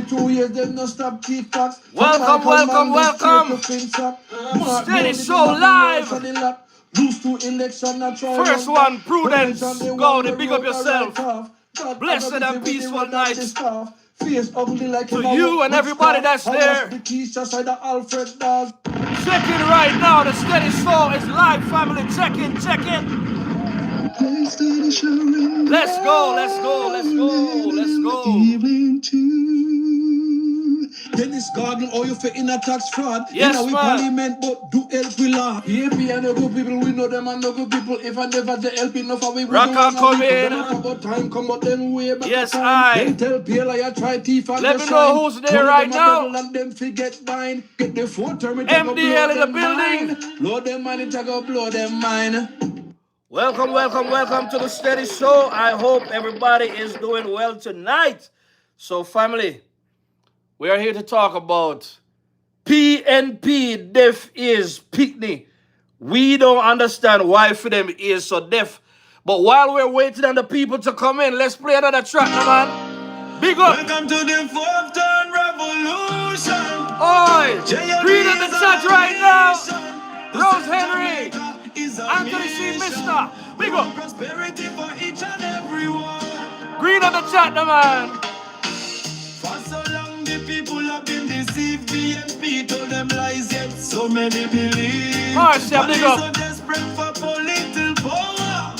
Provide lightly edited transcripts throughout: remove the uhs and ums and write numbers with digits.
2 years, them no stop keep facts. Welcome. Steady Show live. First one, Prudence. Go to big up yourself. Blessed and peaceful nights to you and everybody that's there. Alfred Dawes. Checking right now. The Steady Show is live, family. Check in. Let's go. Dennis Garden, all you for inner tax fraud. Yes, you know, we man. parliament, but do help we law. Yeah, me and no good people, we know them and no good people. If I never the help enough, we would come in. About time, come out them way back. Yes, Then tell PLI I try thief and let me know who's there right now. And them forget mine. Get the 4 term. MDL in the building. Blow them mind, it go blow them mind. Welcome to the Steady Show. I hope everybody is doing well tonight. So, family, we are here to talk about PNP, deaf is picnic. We don't understand why for them is so deaf. But while we're waiting on the people to come in, let's play another track, man. Big up. Welcome to the 4th turn revolution. Oi, read in the chat right now. Rose Henry, Anthony C. Mister, big up. Prosperity for each and everyone. Green on the chat, man. For so long the people have been deceived. PNP told them lies, yet so many believe. Marcia, big up. So desperate for political power.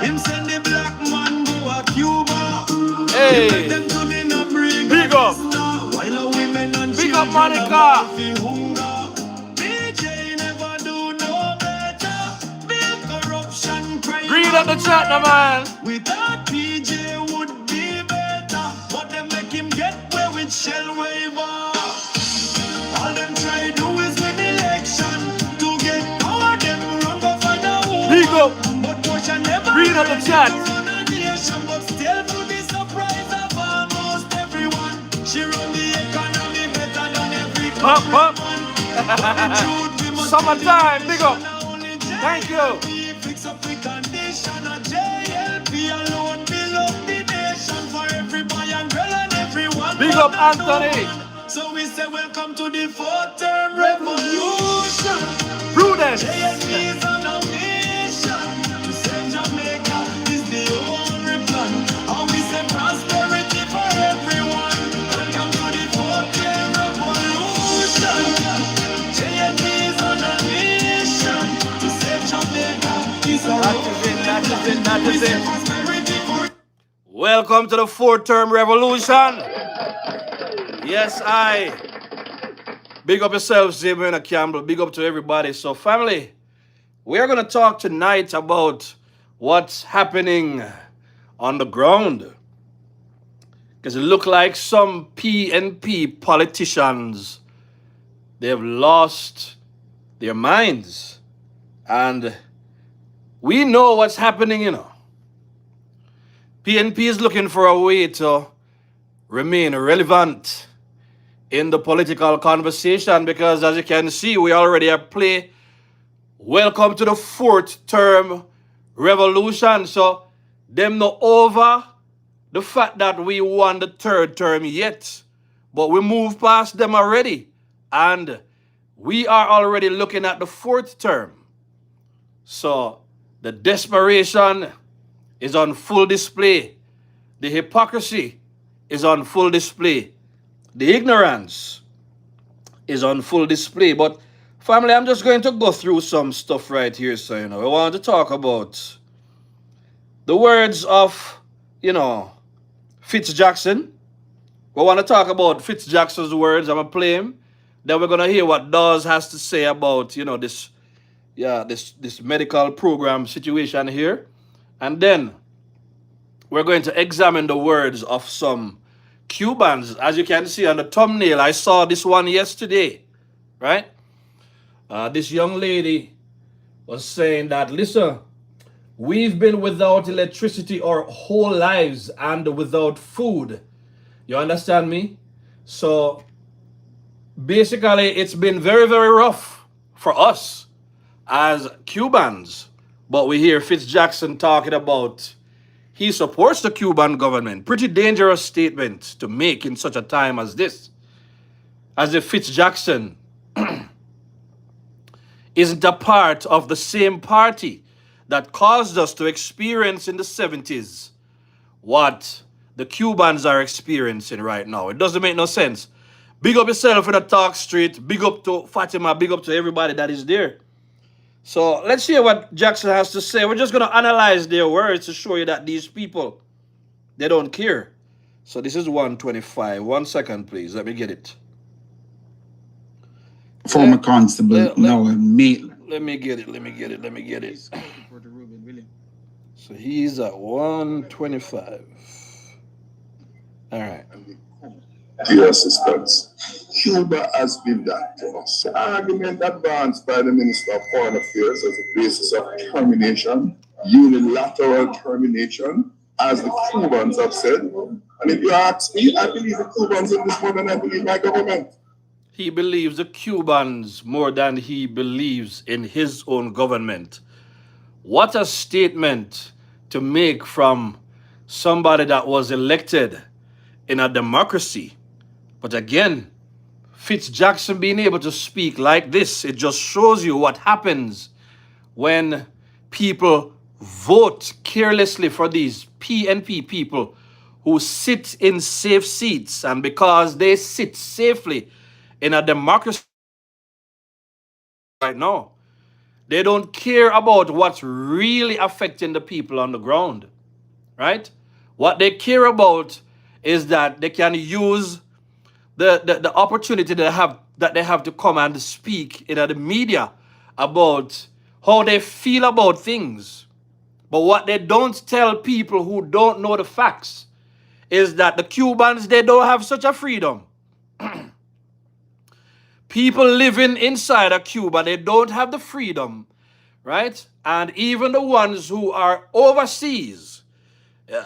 Him send the black man go a Cuba. Hey, Them to me no bring big up. while the women and Big up, children Monica. are fi hunger. BJ never do no better. Big corruption crime. Green on the chat, man. Without PJ would be better. But them make him get away with shell waiver. All them try do is win election. To get power, them run go find a woman. Big up. But Portia never Green on the chat. run a nation. But still to the surprise of almost everyone. She run the economy better than every Up. country. Summertime, big up. Thank you. Fix up the condition of JLP alone build up the nation for every boy and girl and everyone. Big up, Anthony. So we say welcome to the 4th term revolution. Prudence. JLP is on a mission to save Jamaica is the only plan. And we say prosperity for everyone. Welcome to the 4th term revolution. JLP is on a mission to save Jamaica is our That is it. Welcome to the 4th term revolution. Yes, I. Big up yourself, Zimmer and Campbell. Big up to everybody. So, family, we're going to talk tonight about what's happening on the ground. Because it looks like some PNP politicians, they've lost their minds. And we know what's happening, PNP is looking for a way to remain relevant in the political conversation because, as you can see, we already have played Welcome to the 4th term revolution. So, them not over the fact that we won the 3rd term yet, but we moved past them already. And we are already looking at the 4th term. So, the desperation is on full display. The hypocrisy is on full display. The ignorance is on full display. But, family, I'm just going to go through some stuff right here. So, I want to talk about the words of, Fitz Jackson. We want to talk about Fitz Jackson's words. I'm going to play him. Then we're going to hear what Dawes has to say about, this medical program situation here. And then we're going to examine the words of some Cubans. As you can see on the thumbnail, I saw this one yesterday, right? This young lady was saying that, listen, we've been without electricity our whole lives and without food. You understand me? So basically, it's been very, very rough for us as Cubans. But we hear Fitz Jackson talking about he supports the Cuban government. Pretty dangerous statement to make in such a time as this. As if Fitz Jackson isn't a part of the same party that caused us to experience in the 70s what the Cubans are experiencing right now. It doesn't make no sense. Big up yourself in the talk street. Big up to Fatima. Big up to everybody that is there. So let's hear what Jackson has to say. We're just going to analyze their words to show you that these people, they don't care. So this is 125. 1 second, please. Let me get it. Former constable, now a Maitland. Let me get it. So he's at 125. All right. Dear assistants, Cuba has been that to us. The argument advanced by the Minister of Foreign Affairs as a basis of termination, unilateral termination, as the Cubans have said. And if you ask me, I believe the Cubans in this more than I believe my government. He believes the Cubans more than he believes in his own government. What a statement to make from somebody that was elected in a democracy. But again, Fitz Jackson being able to speak like this, it just shows you what happens when people vote carelessly for these PNP people who sit in safe seats. And because they sit safely in a democracy right now, they don't care about what's really affecting the people on the ground, right? What they care about is that they can use the opportunity that they have to come and speak in the media about how they feel about things. But what they don't tell people who don't know the facts is that the Cubans, they don't have such a freedom. People living inside of Cuba, they don't have the freedom, right? And even the ones who are overseas,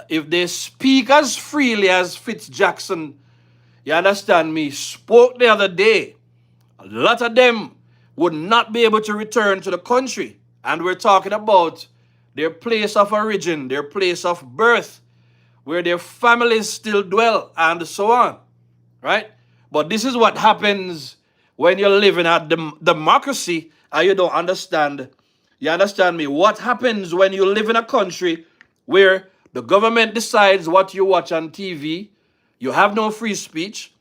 if they speak as freely as Fitz Jackson, you understand me, spoke the other day, a lot of them would not be able to return to the country. And we're talking about their place of origin, their place of birth, where their families still dwell, and so on, right? But this is what happens when you're living a democracy and you don't understand. You understand me? What happens when you live in a country where the government decides what you watch on TV? You have no free speech.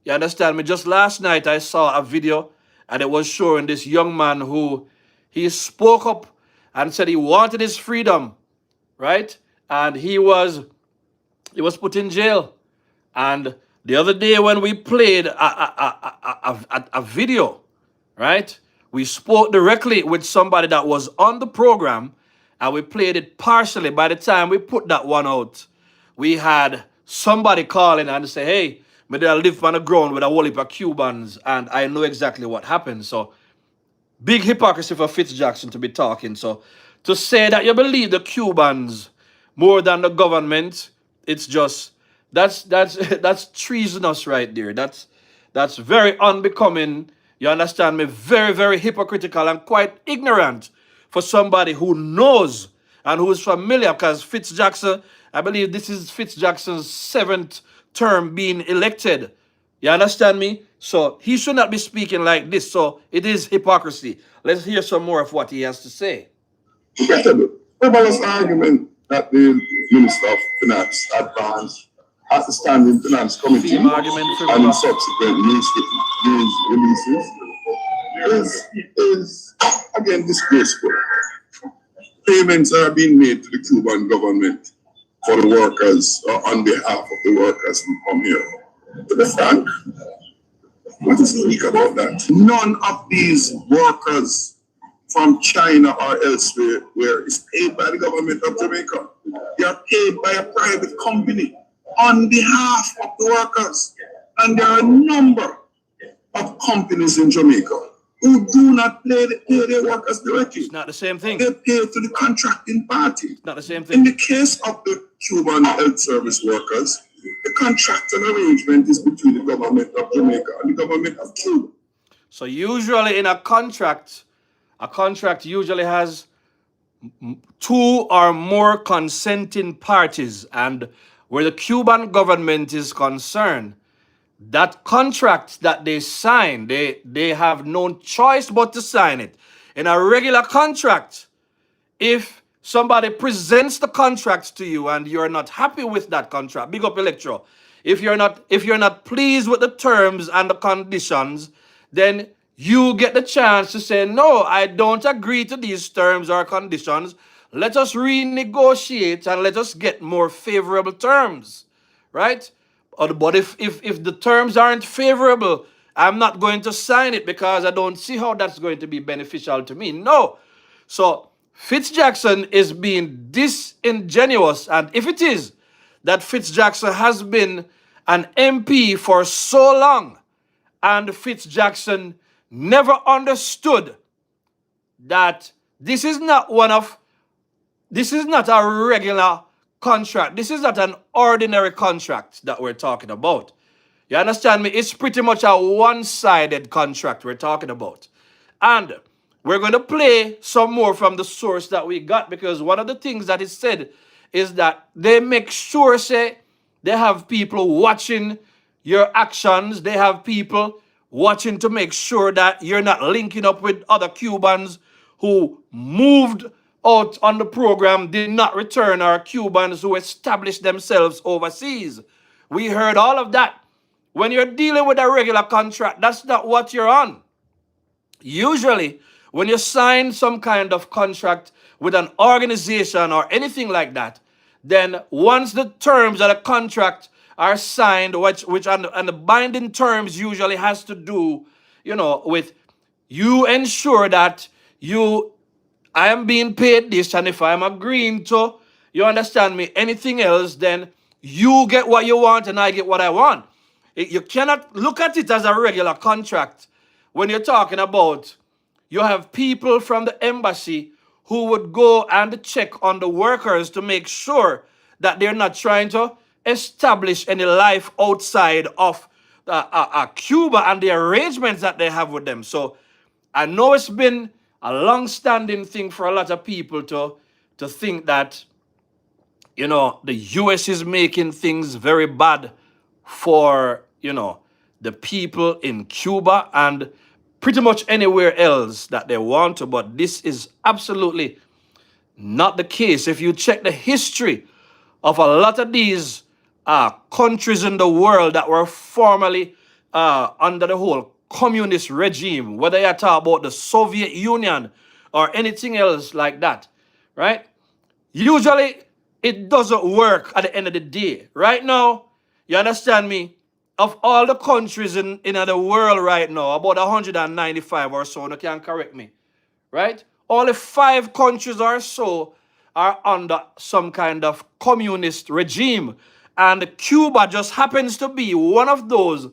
You understand me? Just last night I saw a video and it was showing this young man who he spoke up and said he wanted his freedom, right? And he was put in jail. And the other day when we played a video, right? We spoke directly with somebody that was on the program and we played it partially. By the time we put that one out, we had somebody calling and say, hey, maybe I live on the ground with a whole heap of Cubans and I know exactly what happened. So big hypocrisy for Fitz Jackson to be talking. So to say that you believe the Cubans more than the government, it's just, that's treasonous right there. That's very unbecoming. You understand me? Very, very hypocritical and quite ignorant for somebody who knows and who is familiar, because Fitz Jackson, I believe this is Fitz Jackson's 7th term being elected. You understand me? So he should not be speaking like this. So it is hypocrisy. Let's hear some more of what he has to say. Frivolous argument that the Minister of Finance advanced at the Standing Finance Committee and in subsequent news releases is again disgraceful. Payments are being made to the Cuban government for the workers, or on behalf of the workers who come here. To be frank, what is unique about that? None of these workers from China or elsewhere where is paid by the government of Jamaica. They are paid by a private company on behalf of the workers. And there are a number of companies in Jamaica who do not pay their workers directly. It's not the same thing. They pay to the contracting party. It's not the same thing. In the case of the Cuban health service workers, the contract and arrangement is between the government of Jamaica and the government of Cuba. So usually in a contract usually has two or more consenting parties, and where the Cuban government is concerned, that contract that they sign, they have no choice but to sign it. In a regular contract, if somebody presents the contract to you and you're not happy with that contract, big up Electro. If you're not pleased with the terms and the conditions, then you get the chance to say, no, I don't agree to these terms or conditions. Let us renegotiate and let us get more favorable terms, right? But if the terms aren't favorable, I'm not going to sign it because I don't see how that's going to be beneficial to me. No. So Fitz Jackson is being disingenuous, and if it is that Fitz Jackson has been an MP for so long, and Fitz Jackson never understood that this is not a regular contract. This is not an ordinary contract that we're talking about. You understand me? It's pretty much a one-sided contract we're talking about. And we're going to play some more from the source that we got, because one of the things that is said is that they make sure, say, they have people watching your actions. They have people watching to make sure that you're not linking up with other Cubans who moved out on the program, did not return, or Cubans who established themselves overseas. We heard all of that. When you're dealing with a regular contract, that's not what you're on. Usually, when you sign some kind of contract with an organization or anything like that, then once the terms of the contract are signed, which and the binding terms usually has to do, with you ensure that I am being paid this, and if I'm agreeing to, you understand me, anything else, then you get what you want and I get what I want. You cannot look at it as a regular contract when you're talking about you have people from the embassy who would go and check on the workers to make sure that they're not trying to establish any life outside of Cuba and the arrangements that they have with them. So I know it's been a long-standing thing for a lot of people to think that, the U.S. is making things very bad for, the people in Cuba and pretty much anywhere else that they want to. But this is absolutely not the case. If you check the history of a lot of these countries in the world that were formerly under the whole communist regime, whether you talk about the Soviet Union or anything else like that, right? Usually it doesn't work at the end of the day. Right now, you understand me? Of all the countries in the world right now, about 195 or so, you can correct me, right? Only 5 countries or so are under some kind of communist regime. And Cuba just happens to be one of those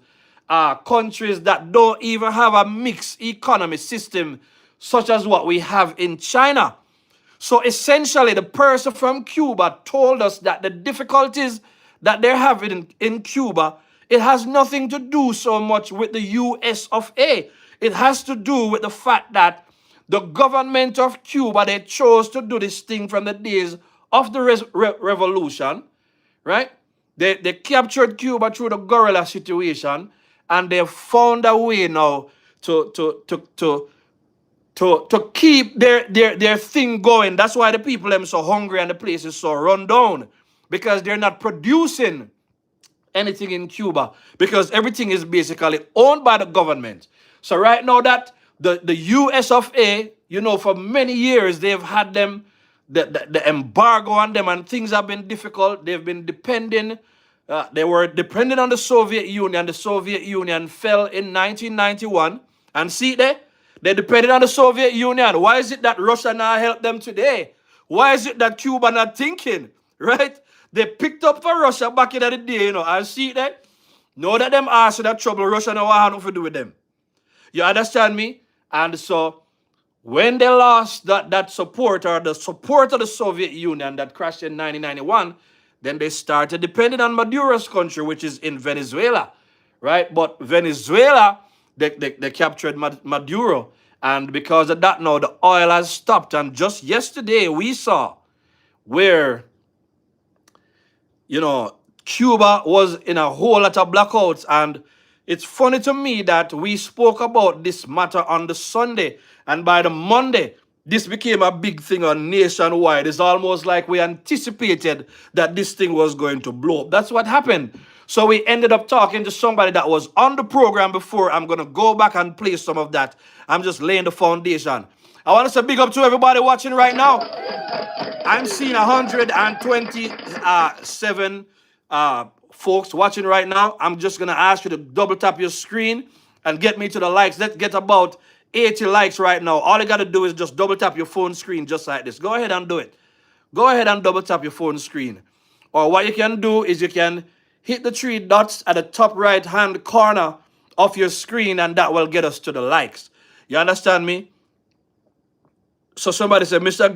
countries that don't even have a mixed economy system such as what we have in China. So essentially, the person from Cuba told us that the difficulties that they're having in Cuba, it has nothing to do so much with the US of A. It has to do with the fact that the government of Cuba, they chose to do this thing from the days of the revolution, right? They captured Cuba through the guerrilla situation, and they found a way now to keep their thing going. That's why the people them so hungry and the place is so run down, because they're not producing anything in Cuba, because everything is basically owned by the government. So right now that the US of A, for many years they've had them the embargo on them, and things have been difficult. They've been depending. They were dependent on the Soviet Union. The Soviet Union fell in 1991, and see there, they depended on the Soviet Union. Why is it that Russia now help them today? Why is it that Cuba not thinking, right? They picked up for Russia back in the day, and see that? Know that them asked that trouble, Russia now have nothing to do with them. You understand me? And so when they lost that support, or the support of the Soviet Union that crashed in 1991, then they started depending on Maduro's country, which is in Venezuela, right? But Venezuela, they captured Maduro, And because of that now, the oil has stopped. And just yesterday, we saw where, Cuba was in a whole lot of blackouts. And it's funny to me that we spoke about this matter on the Sunday. And by the Monday, this became a big thing on nationwide. It's almost like we anticipated that this thing was going to blow up. That's what happened. So we ended up talking to somebody that was on the program before. I'm going to go back and play some of that. I'm just laying the foundation. I want to say big up to everybody watching right now. I'm seeing 127 folks watching right now. I'm just going to ask you to double tap your screen and get me to the likes. Let's get about 80 likes right now. All you got to do is just double tap your phone screen just like this. Go ahead and do it. Go ahead and double tap your phone screen. Or what you can do is you can hit the 3 dots at the top right hand corner of your screen, and that will get us to the likes. You understand me? So somebody said, Mr.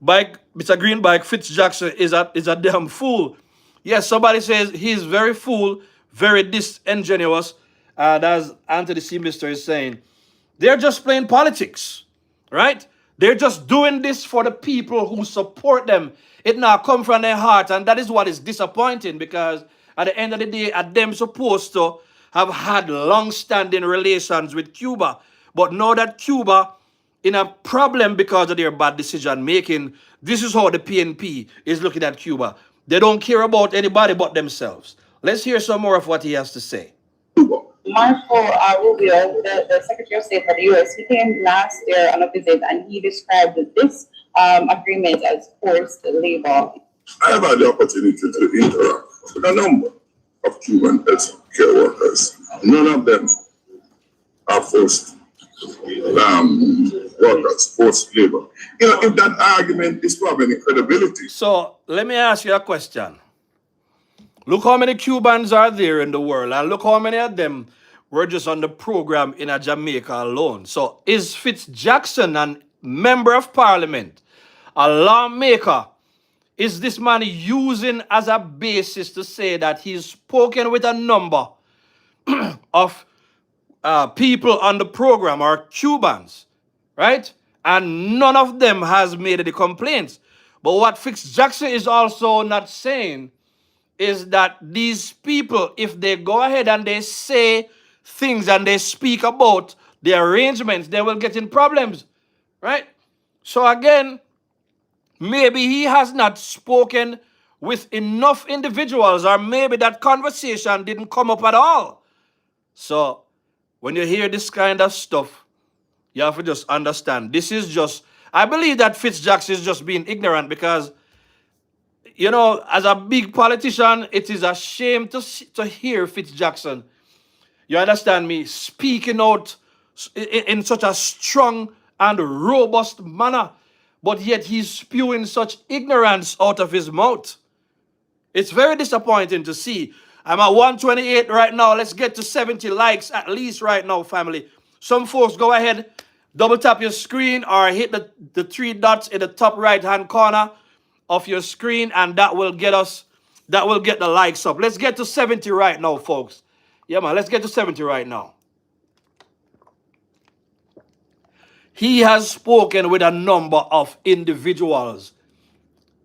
Greenbike, Fitz Jackson is a damn fool. Yes, somebody says he's very fool, very disingenuous. As Anthony C. Mister is saying, they're just playing politics, right? They're just doing this for the people who support them. It now come from their heart, and that is what is disappointing, because at the end of the day, are them supposed to have had long-standing relations with Cuba. But now that Cuba in a problem because of their bad decision making, this is how the PNP is looking at Cuba. They don't care about anybody but themselves. Let's hear some more of what he has to say. Marco Rubio, the Secretary of State for the U.S., he came last year on a visit, and he described this agreement as forced labor. I have had the opportunity to interact with a number of Cuban health care workers. None of them are forced workers, forced labor. If that argument is to have any credibility. So let me ask you a question. Look how many Cubans are there in the world, and look how many of them were just on the program in Jamaica alone. So is Fitz Jackson a member of parliament, a lawmaker? Is this man using as a basis to say that he's spoken with a number of people on the program or Cubans, right? And none of them has made any complaints. But what Fitz Jackson is also not saying is that these people, if they go ahead and they say things and they speak about the arrangements, they will get in problems, right? So again, maybe he has not spoken with enough individuals, or maybe that conversation didn't come up at all. So when you hear this kind of stuff, you have to just understand, this is just, I believe that Fitz Jackson is just being ignorant, because as a big politician, it is a shame to hear Fitz Jackson, you understand me, speaking out in such a strong and robust manner, but yet he's spewing such ignorance out of his mouth. It's very disappointing to see. I'm at 128 right now. Let's get to 70 likes at least right now, family. Some folks, go ahead, double tap your screen or hit the 3 dots in the top right-hand corner of your screen, and that will get the likes up. Let's get to 70 right now, folks. Yeah, man, let's get to 70 right now. He has spoken with a number of individuals.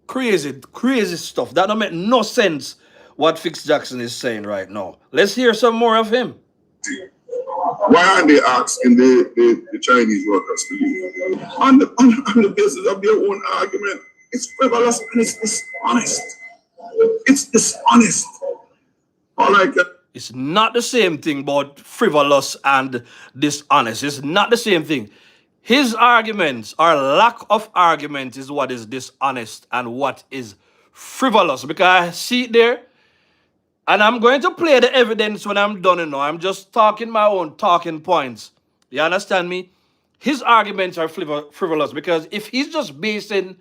Crazy stuff. That don't make no sense what Fitz Jackson is saying right now. Let's hear some more of him. Why aren't they asking the Chinese workers to leave? On the basis of their own argument. It's frivolous and it's dishonest. It's dishonest. All I can. It's not the same thing about frivolous and dishonest. It's not the same thing. His arguments or lack of argument is what is dishonest and what is frivolous. Because I see it there, and I'm going to play the evidence when I'm done. I'm just talking my own talking points. You understand me? His arguments are frivolous, because if he's just basing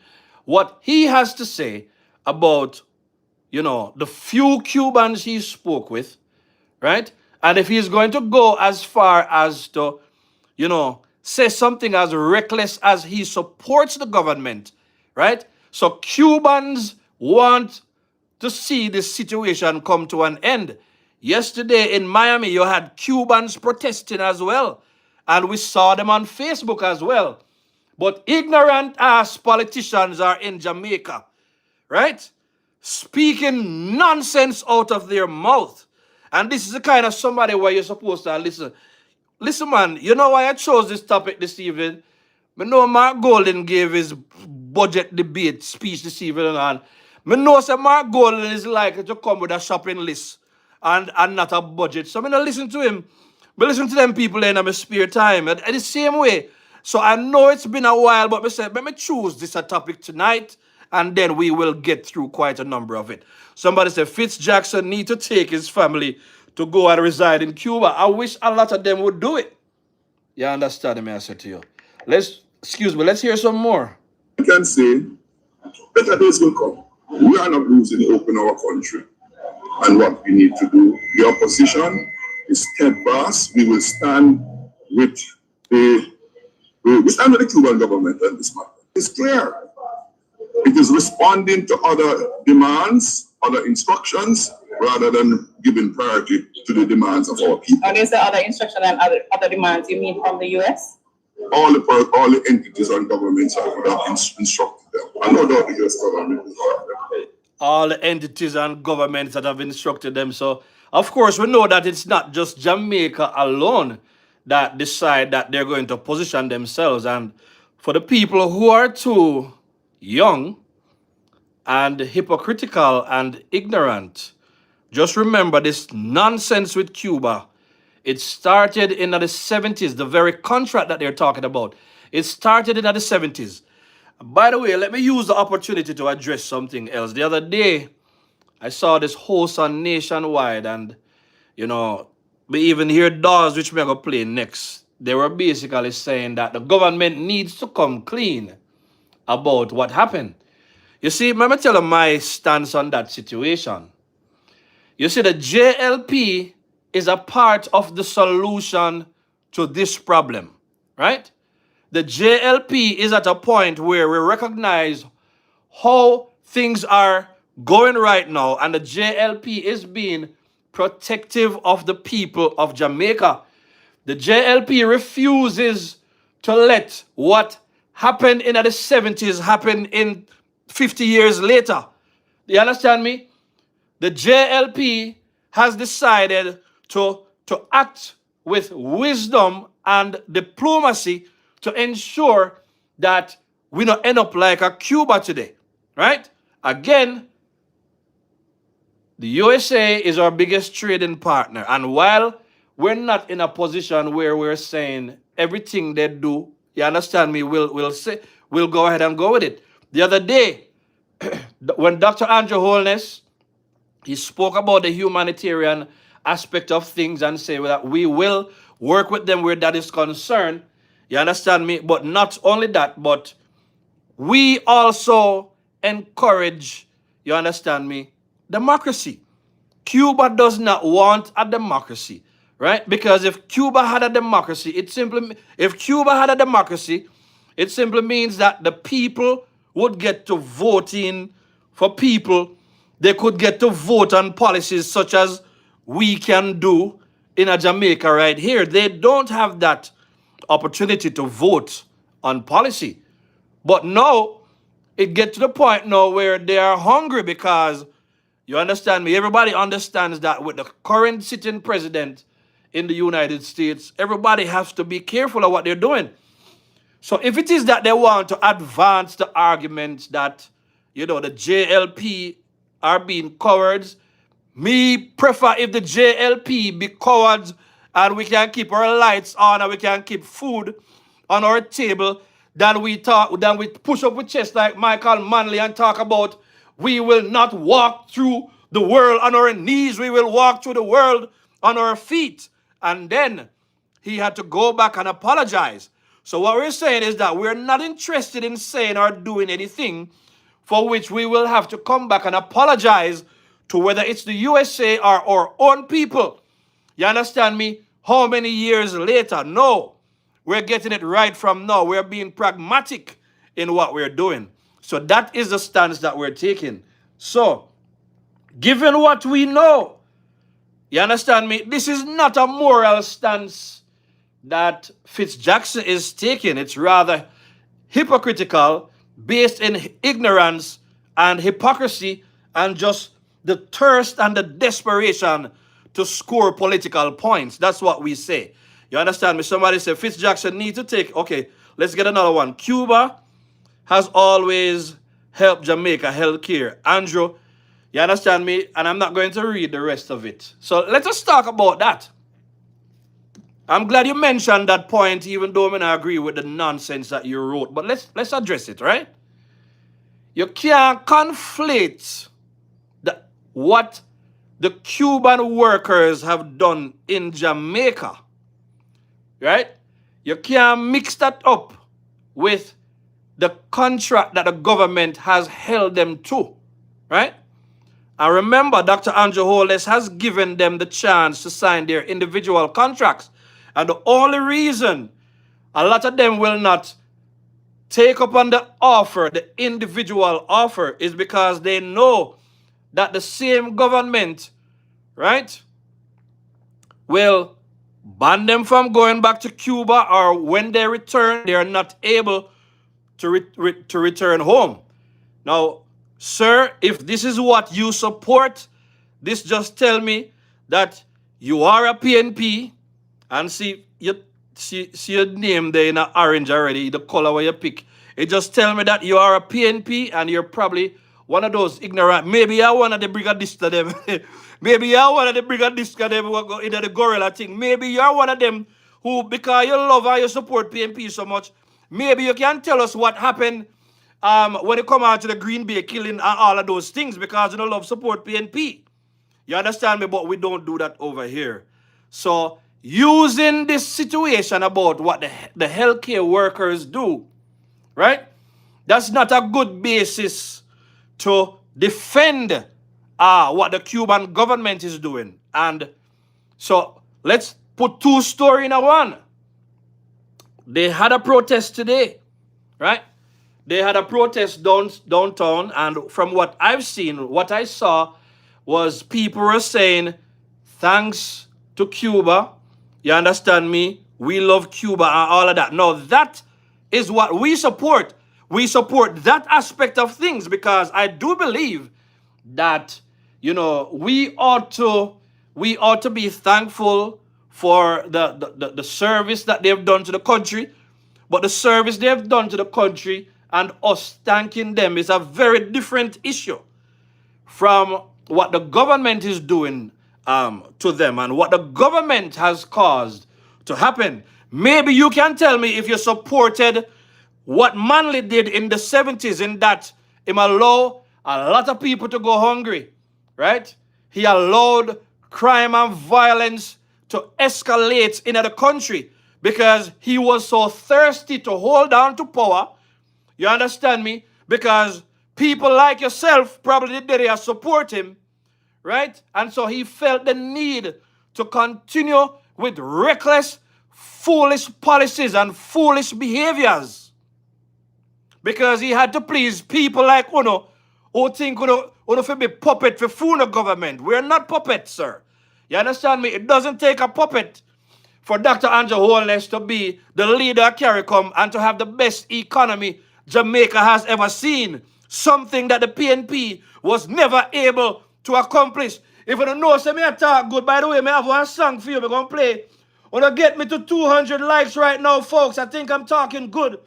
what he has to say about, the few Cubans he spoke with, right? And if he's going to go as far as to, say something as reckless as he supports the government, right? So Cubans want to see this situation come to an end. Yesterday in Miami, you had Cubans protesting as well. and we saw them on Facebook as well. But ignorant ass politicians are in Jamaica, right? Speaking nonsense out of their mouth. And this is the kind of somebody where you're supposed to listen. Listen, man, you know why I chose this topic this evening? I know Mark Golden gave his budget debate speech this evening, and I know that Mark Golden is likely to come with a shopping list and not a budget. So I'm going to listen to him. But listen to them people in my spare time. And the same way. So I know it's been a while, but I said, let me choose this a topic tonight, and then we will get through quite a number of it. Somebody said Fitz Jackson need to take his family to go and reside in Cuba. I wish a lot of them would do it. You understand me, I said to you. Let's hear some more. I can say better days will come. We are not losing hope in our country. And what we need to do, the opposition is steadfast. We will stand with the Cuban government on this matter. It's clear. It is responding to other demands, other instructions, rather than giving priority to the demands of our people. What is the other instruction and other demands you mean from the US? All the entities and governments have instructed them. I know that the US government is all the entities and governments that have instructed them. So, of course, we know that it's not just Jamaica alone that decide that they're going to position themselves. And for the people who are too young and hypocritical and ignorant, just remember this nonsense with Cuba. It started in the 70s, the very contract that they're talking about. It started in the 70s. By the way, let me use the opportunity to address something else. The other day, I saw this host on Nationwide, and, you know, we even hear Dawes, which we're going to play next. They were basically saying that the government needs to come clean about what happened. You see, let me tell you my stance on that situation. You see, the JLP is a part of the solution to this problem, right? The JLP is at a point where we recognize how things are going right now, and the JLP is being protective of the people of Jamaica. The JLP refuses to let what happened in the 70s happen in 50 years later. Do you understand me? The JLP has decided to act with wisdom and diplomacy to ensure that we don't end up like a Cuba today, right? Again, the USA is our biggest trading partner. And while we're not in a position where we're saying everything they do, you understand me, we'll go ahead and go with it. The other day, when Dr. Andrew Holness, he spoke about the humanitarian aspect of things and say that we will work with them where that is concerned. You understand me? But not only that, but we also encourage, you understand me, democracy. Cuba does not want a democracy, right? Because if Cuba had a democracy, it simply means that the people would get to voting for people. They could get to vote on policies such as we can do in a Jamaica right here. They don't have that opportunity to vote on policy. But now, it gets to the point now where they are hungry because, you understand me, everybody understands that with the current sitting president in the United States, everybody has to be careful of what they're doing. So if it is that they want to advance the argument that, you know, the JLP are being cowards, me prefer if the JLP be cowards and we can keep our lights on and we can keep food on our table, then we push up with chest like Michael Manley and talk about we will not walk through the world on our knees, we will walk through the world on our feet. And then he had to go back and apologize. So what we're saying is that we're not interested in saying or doing anything for which we will have to come back and apologize to whether it's the USA or our own people. You understand me? How many years later? No. We're getting it right from now. We're being pragmatic in what we're doing. So that is the stance that we're taking. So, given what we know, you understand me? This is not a moral stance that Fitz Jackson is taking. It's rather hypocritical, based in ignorance and hypocrisy and just the thirst and the desperation to score political points. That's what we say. You understand me? Somebody said Fitz Jackson need to take. Okay, let's get another one. Cuba has always helped Jamaica healthcare. Andrew, you understand me? And I'm not going to read the rest of it. So let us talk about that. I'm glad you mentioned that point, even though I don't agree with the nonsense that you wrote. But let's address it, right? You can't conflate what the Cuban workers have done in Jamaica, right? You can't mix that up with the contract that the government has held them to, right? And remember, Dr. Andrew Holness has given them the chance to sign their individual contracts. And the only reason a lot of them will not take up on the offer, the individual offer, is because they know that the same government, right, will ban them from going back to Cuba, or when they return, they are not able to return home. Now, sir, if this is what you support, this just tell me that you are a PNP, and see your name there in a orange already, the color where you pick. It just tell me that you are a PNP and you're probably one of those ignorant. Maybe you're one of the brigadists of them. Maybe you're one of the brigadists of them who go into the gorilla thing. Maybe you're one of them who, because you love and you support PNP so much, maybe you can tell us what happened when you come out to the Green Bay killing and all of those things, because you don't love support PNP. You understand me? But we don't do that over here. So using this situation about what the healthcare workers do, right? That's not a good basis to defend what the Cuban government is doing. And so let's put two stories in one. They had a protest today, right? They had a protest downtown, and from what I've seen, what I saw was people were saying, thanks to Cuba, you understand me? We love Cuba and all of that. Now, that is what we support. We support that aspect of things, because I do believe that, you know, we ought to be thankful for the service that they've done to the country. But the service they've done to the country and us thanking them is a very different issue from what the government is doing to them and what the government has caused to happen. Maybe you can tell me if you supported what Manley did in the 70s, in that he allowed a lot of people to go hungry, right? He allowed crime and violence to escalate in the country because he was so thirsty to hold on to power. You understand me? Because people like yourself probably did support him, right? And so he felt the need to continue with reckless, foolish policies and foolish behaviors, because he had to please people like Uno who think Uno to be puppet for food government. We're not puppets, sir. You understand me? It doesn't take a puppet for Dr. Andrew Holness to be the leader of CARICOM and to have the best economy Jamaica has ever seen. Something that the PNP was never able to accomplish. If you don't know, say me I talk good. By the way, I have one song for you. I'm going to play. Wanna get me to 200 likes right now, folks. I think I'm talking good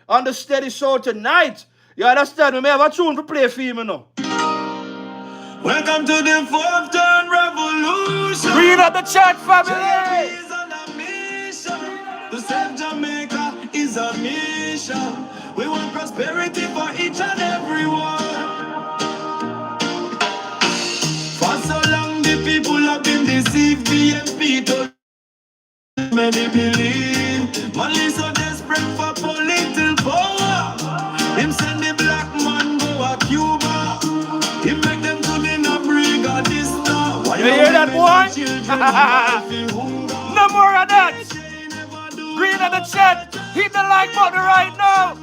on the steady show tonight. You understand me? I have a tune to play for you now. Welcome to the fourth turn revolution. Read up the chat, family. Is on a mission. To save Jamaica is a mission. We want prosperity for each and everyone. For so long the people have been deceived. BNP told many believe. Money so desperate for political power. Him send the black man go to Cuba. He make them to be no brigadista. You hear that, boy? No more of that. Green in the chat. Hit the like button right now.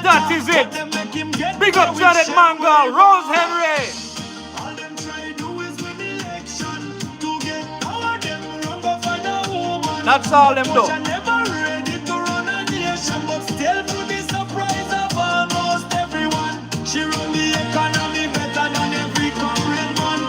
That is it. Big up Janet Mangal, Rose Henry. That's all them do. Russia never ready to run a nation, but still to the surprise of almost everyone. She run the economy better than every corporate man.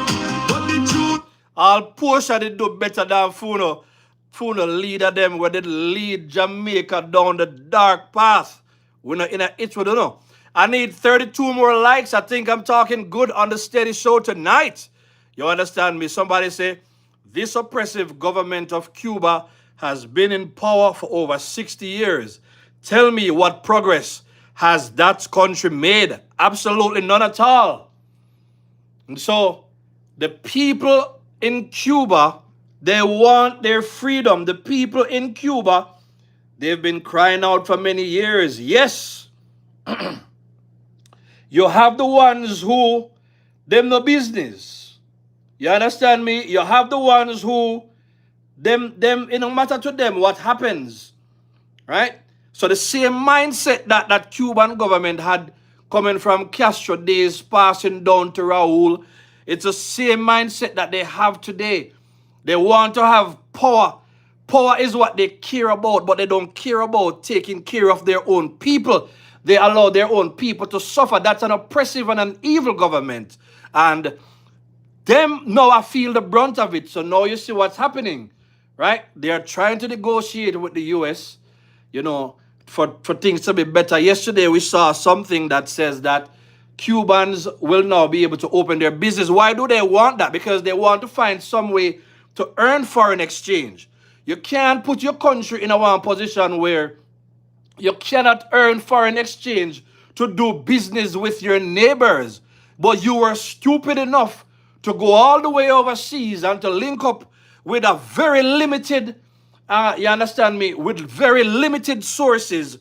But the truth, All Portia did do better than Funo. Funo leader them where they lead Jamaica down the dark path. We're not in a itch, we don't know. I need 32 more likes. I think I'm talking good on the steady show tonight. You understand me? Somebody say, this oppressive government of Cuba has been in power for over 60 years. Tell me what progress has that country made? Absolutely none at all. And so the people in Cuba, they want their freedom. The people in Cuba, they've been crying out for many years. Yes, you have the ones who, them no business. You understand me? You have the ones who, them, it don't matter to them what happens. Right? So the same mindset that Cuban government had coming from Castro days, passing down to Raul, it's the same mindset that they have today. They want to have power. Power is what they care about, but they don't care about taking care of their own people. They allow their own people to suffer. That's an oppressive and an evil government. And them now I feel the brunt of it. So now you see what's happening, right? They are trying to negotiate with the US, you know, for things to be better. Yesterday we saw something that says that Cubans will now be able to open their business. Why do they want that? Because they want to find some way to earn foreign exchange. You can't put your country in a one position where you cannot earn foreign exchange to do business with your neighbors. But you were stupid enough to go all the way overseas and to link up with a very limited, you understand me, with very limited sources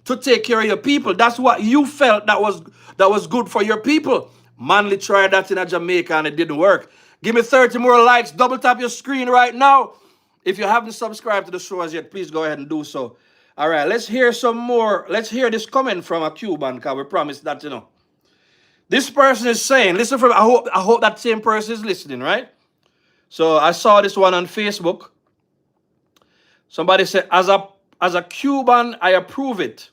to take care of your people. That's what you felt that was good for your people. Manly tried that in Jamaica and it didn't work. Give me 30 more likes. Double tap your screen right now. If you haven't subscribed to the show as yet, please go ahead and do so. All right, let's hear some more. Let's hear this comment from a Cuban, because we promised that, you know. This person is saying, listen from, I hope that same person is listening, right? So I saw this one on Facebook. Somebody said, as a Cuban, I approve it.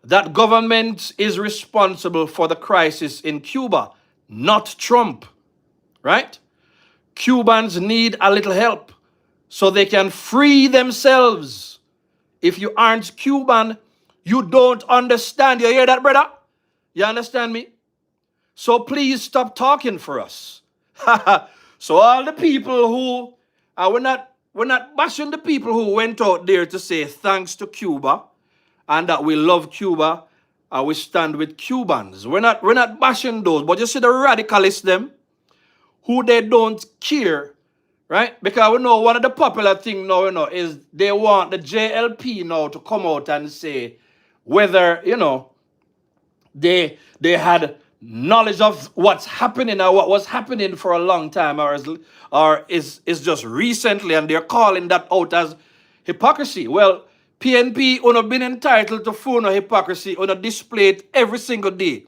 That government is responsible for the crisis in Cuba, not Trump, right? Cubans need a little help so they can free themselves. If you aren't Cuban, you don't understand. You hear that, brother? You understand me? So please stop talking for us. So all the people who, we're not bashing the people who went out there to say thanks to Cuba and that we love Cuba and we stand with Cubans. We're not bashing those, but you see the radicalists them, who they don't care, right? Because we know one of the popular things now, you know, is they want the JLP now to come out and say whether, you know, they had knowledge of what's happening or what was happening for a long time or is just recently, and they're calling that out as hypocrisy. Well, PNP have been entitled to phone or hypocrisy on a display it every single day.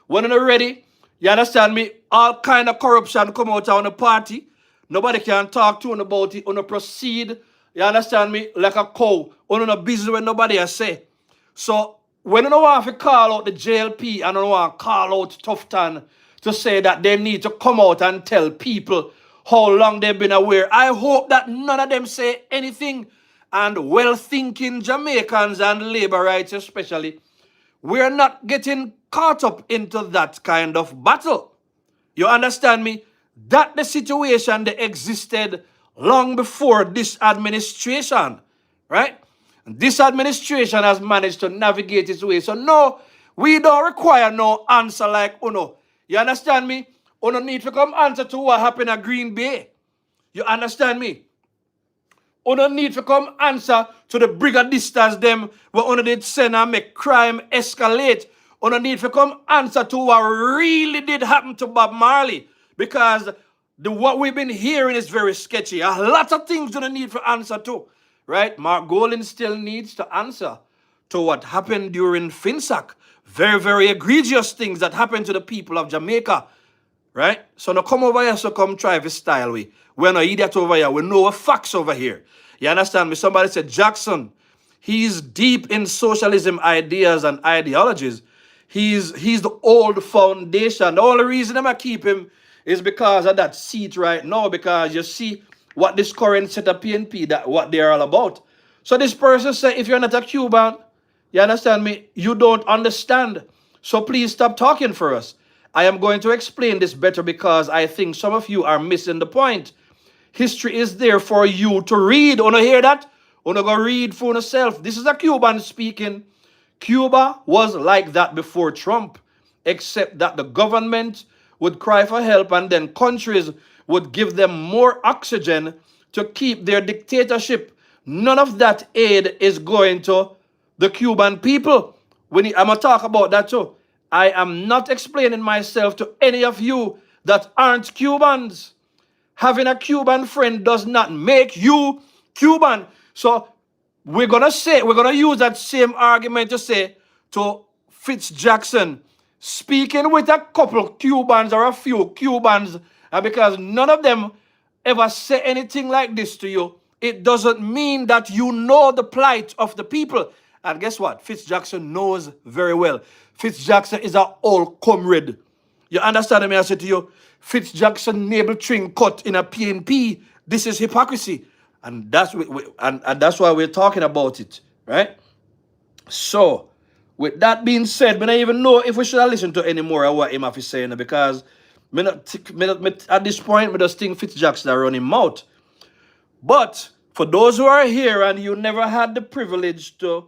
When you're ready, you understand me, all kind of corruption come out on the party. Nobody can talk to you about it. You proceed, you understand me, like a cow. You not busy when nobody has say. So when you don't want to call out the JLP and you don't want to call out Tufton to say that they need to come out and tell people how long they've been aware, I hope that none of them say anything. And well-thinking Jamaicans and labor rights especially, we're not getting caught up into that kind of battle. You understand me? That the situation that existed long before this administration, right? This administration has managed to navigate its way. So no, we don't require no answer like Uno. You understand me? Uno need to come answer to what happened at Green Bay. You understand me? Uno need to come answer to the brigadistas them where Uno did send and make crime escalate. Uno need to come answer to what really did happen to Bob Marley. Because what we've been hearing is very sketchy. A lot of things do not need for answer to. Right? Mark Golan still needs to answer to what happened during FinSac. Very, very egregious things that happened to the people of Jamaica. Right? So now come over here, so come try this style. We're not idiot over here. We know facts over here. You understand me? Somebody said, Jackson, he's deep in socialism ideas and ideologies. He's the old foundation. The only reason I keep him is because of that seat right now, because you see what this current set of PNP, that what they're all about. So this person said, if you're not a Cuban, you understand me, you don't understand. So please stop talking for us. I am going to explain this better because I think some of you are missing the point. History is there for you to read. Wanna hear that? Wanna go read for yourself. This is a Cuban speaking. Cuba was like that before Trump, except that the government would cry for help and then countries would give them more oxygen to keep their dictatorship. None of that aid is going to the Cuban people. I'm going to talk about that too. I am not explaining myself to any of you that aren't Cubans. Having a Cuban friend does not make you Cuban. So we're going to use that same argument to say to Fitz Jackson, speaking with a couple Cubans or a few Cubans, and because none of them ever say anything like this to you, it doesn't mean that you know the plight of the people. And guess what? Fitz Jackson knows very well. Fitz Jackson is an old comrade. You understand me? I said to you, Fitz Jackson navel string cut in a PNP. This is hypocrisy. And that's and that's why we're talking about it, right? So, with that being said, I don't even know if we should listen to any more of what him is saying, because at this point, I just think Fitz Jackson are running mouth. But for those who are here and you never had the privilege to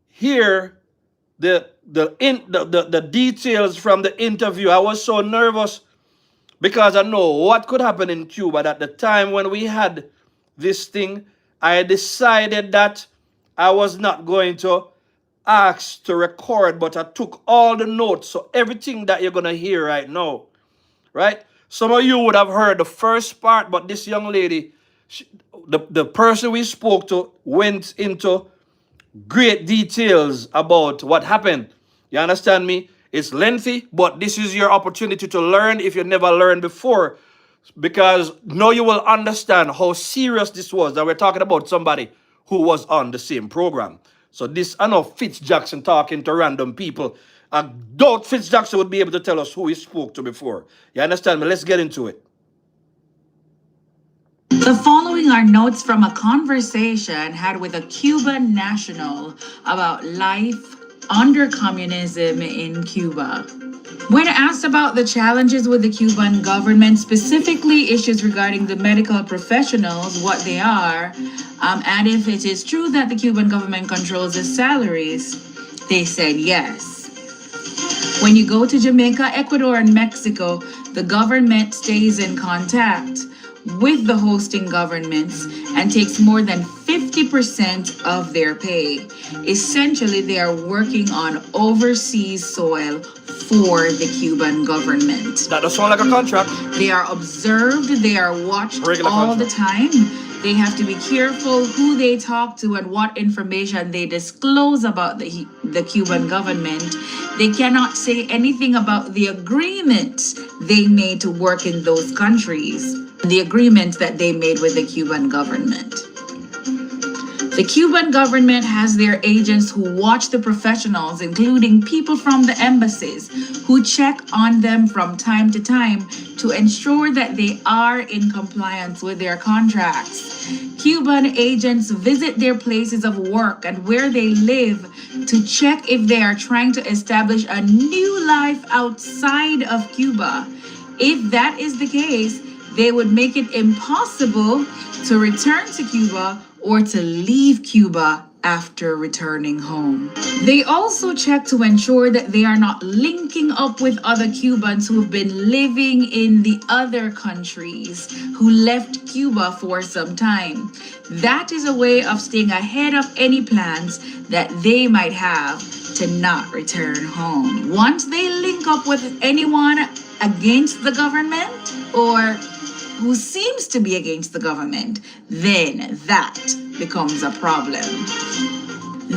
hear the details from the interview, I was so nervous because I know what could happen in Cuba. At the time when we had this thing, I decided that I was not going to ask to record, but I took all the notes. So everything that you're going to hear right now, right? Some of you would have heard the first part, but this young lady, the person we spoke to went into great details about what happened. You understand me? It's lengthy, but this is your opportunity to learn if you never learned before, because now you will understand how serious this was, that we're talking about somebody who was on the same program. So this, I know Fitz Jackson talking to random people. I doubt Fitz Jackson would be able to tell us who he spoke to before. You understand me? Let's get into it. The following are notes from a conversation had with a Cuban national about life under communism in Cuba. When asked about the challenges with the Cuban government, specifically issues regarding the medical professionals, what they are, and if it is true that the Cuban government controls the salaries, they said yes. When you go to Jamaica, Ecuador, and Mexico, the government stays in contact with the hosting governments and takes more than 50% of their pay. Essentially, they are working on overseas soil for the Cuban government. That does sound like a contract. They are observed, they are watched Regular all contract. the time. They have to be careful who they talk to and what information they disclose about the Cuban government. They cannot say anything about the agreements they made to work in those countries, the agreements that they made with the Cuban government. The Cuban government has their agents who watch the professionals, including people from the embassies, who check on them from time to time to ensure that they are in compliance with their contracts. Cuban agents visit their places of work and where they live to check if they are trying to establish a new life outside of Cuba. If that is the case, they would make it impossible to return to Cuba or to leave Cuba after returning home. They also check to ensure that they are not linking up with other Cubans who have been living in the other countries who left Cuba for some time. That is a way of staying ahead of any plans that they might have to not return home. Once they link up with anyone against the government or who seems to be against the government, then that becomes a problem.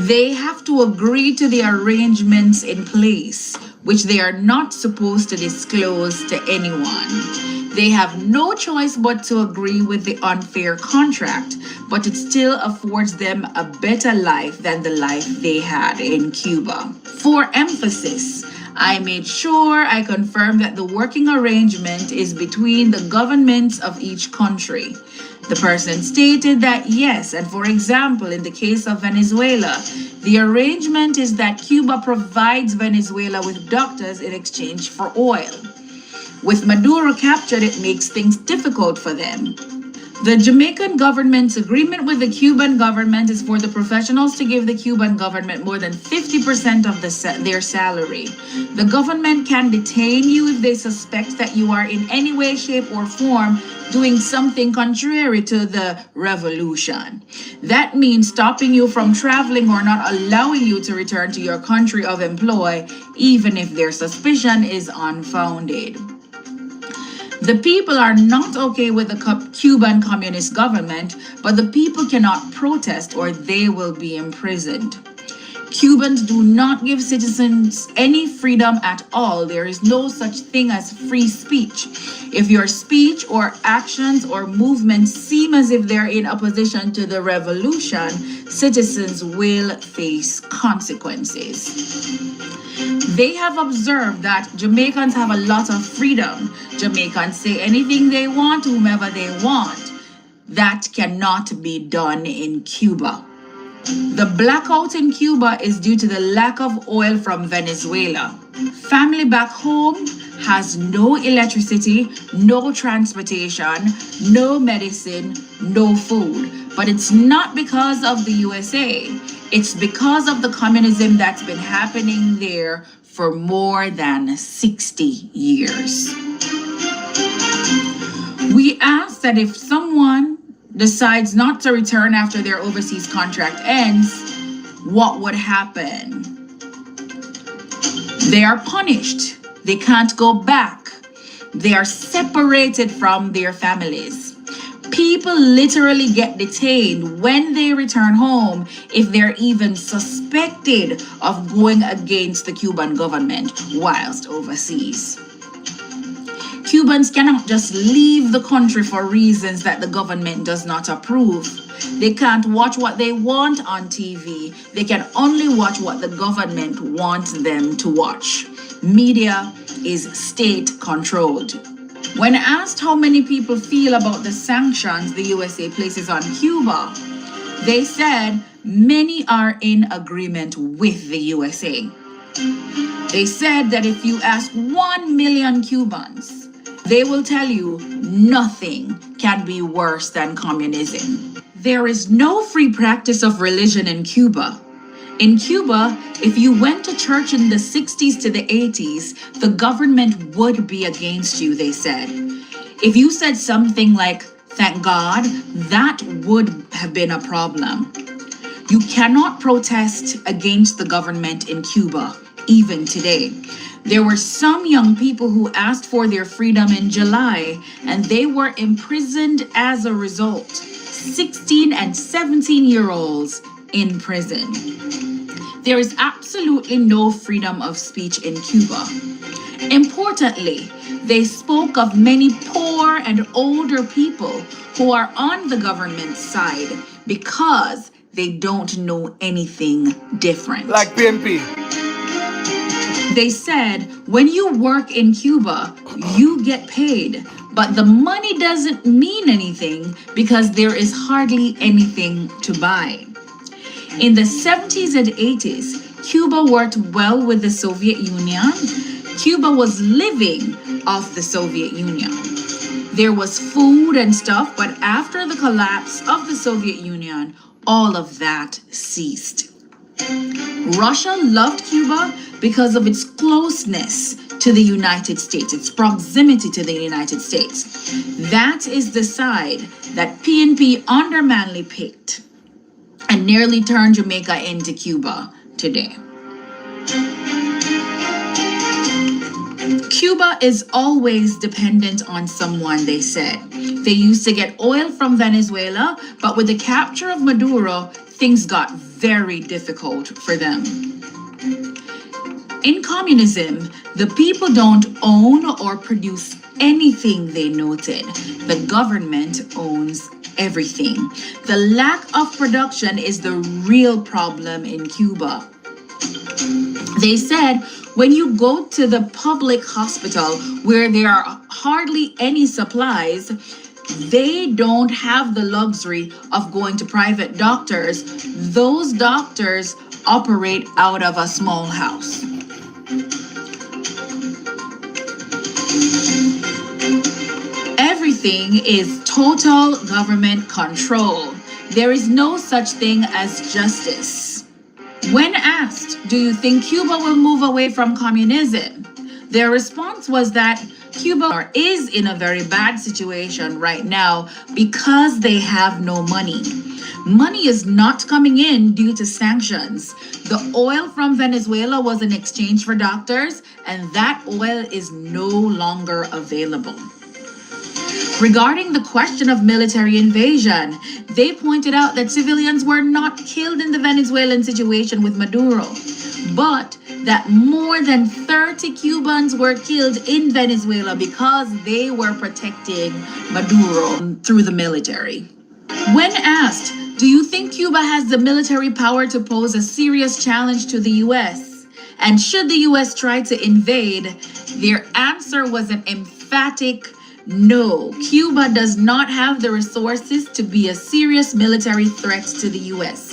They have to agree to the arrangements in place, which they are not supposed to disclose to anyone. They have no choice but to agree with the unfair contract, but it still affords them a better life than the life they had in Cuba. For emphasis, I made sure I confirmed that the working arrangement is between the governments of each country. The person stated that yes, and for example, in the case of Venezuela, the arrangement is that Cuba provides Venezuela with doctors in exchange for oil. With Maduro captured, it makes things difficult for them. The Jamaican government's agreement with the Cuban government is for the professionals to give the Cuban government more than 50% of their salary. The government can detain you if they suspect that you are in any way, shape, or form doing something contrary to the revolution. That means stopping you from traveling or not allowing you to return to your country of employ, even if their suspicion is unfounded. The people are not okay with the Cuban communist government, but the people cannot protest or they will be imprisoned. Cubans do not give citizens any freedom at all. There is no such thing as free speech. If your speech or actions or movements seem as if they're in opposition to the revolution, citizens will face consequences. They have observed that Jamaicans have a lot of freedom. Jamaicans say anything they want to whomever they want. That cannot be done in Cuba. The blackout in Cuba is due to the lack of oil from Venezuela. Family back home has no electricity, no transportation, no medicine, no food. But it's not because of the USA. It's because of the communism that's been happening there for more than 60 years. We ask that if someone decides not to return after their overseas contract ends, what would happen? They are punished. They can't go back. They are separated from their families. People literally get detained when they return home if they're even suspected of going against the Cuban government whilst overseas. Cubans cannot just leave the country for reasons that the government does not approve. They can't watch what they want on TV. They can only watch what the government wants them to watch. Media is state-controlled. When asked how many people feel about the sanctions the USA places on Cuba, they said many are in agreement with the USA. They said that if you ask 1 million Cubans, they will tell you nothing can be worse than communism. There is no free practice of religion in Cuba. In Cuba, if you went to church in the 60s to the 80s, the government would be against you, they said. If you said something like, "Thank God," that would have been a problem. You cannot protest against the government in Cuba, even today. There were some young people who asked for their freedom in July, and they were imprisoned as a result. 16 and 17-year-olds in prison. There is absolutely no freedom of speech in Cuba. Importantly, they spoke of many poor and older people who are on the government side because they don't know anything different. Like PNP. They said, when you work in Cuba, you get paid, but the money doesn't mean anything because there is hardly anything to buy. In the 70s and 80s, Cuba worked well with the Soviet Union. Cuba was living off the Soviet Union. There was food and stuff, but after the collapse of the Soviet Union, all of that ceased. Russia loved Cuba because of its closeness to the United States, its proximity to the United States. That is the side that PNP under Manley picked and nearly turned Jamaica into Cuba today. Cuba is always dependent on someone, they said. They used to get oil from Venezuela, but with the capture of Maduro, things got very difficult for them. In communism, the people don't own or produce anything, they noted. The government owns everything. The lack of production is the real problem in Cuba. They said when you go to the public hospital where there are hardly any supplies, they don't have the luxury of going to private doctors. Those doctors operate out of a small house. Everything is total government control. There is no such thing as justice. When asked, do you think Cuba will move away from communism? Their response was that Cuba is in a very bad situation right now because they have no money. Money is not coming in due to sanctions. The oil from Venezuela was in exchange for doctors, and that oil is no longer available. Regarding the question of military invasion, they pointed out that civilians were not killed in the Venezuelan situation with Maduro, but that more than 30 Cubans were killed in Venezuela because they were protecting Maduro through the military. When asked, do you think Cuba has the military power to pose a serious challenge to the U.S.? And should the U.S. try to invade, their answer was an emphatic no. Cuba does not have the resources to be a serious military threat to the U.S.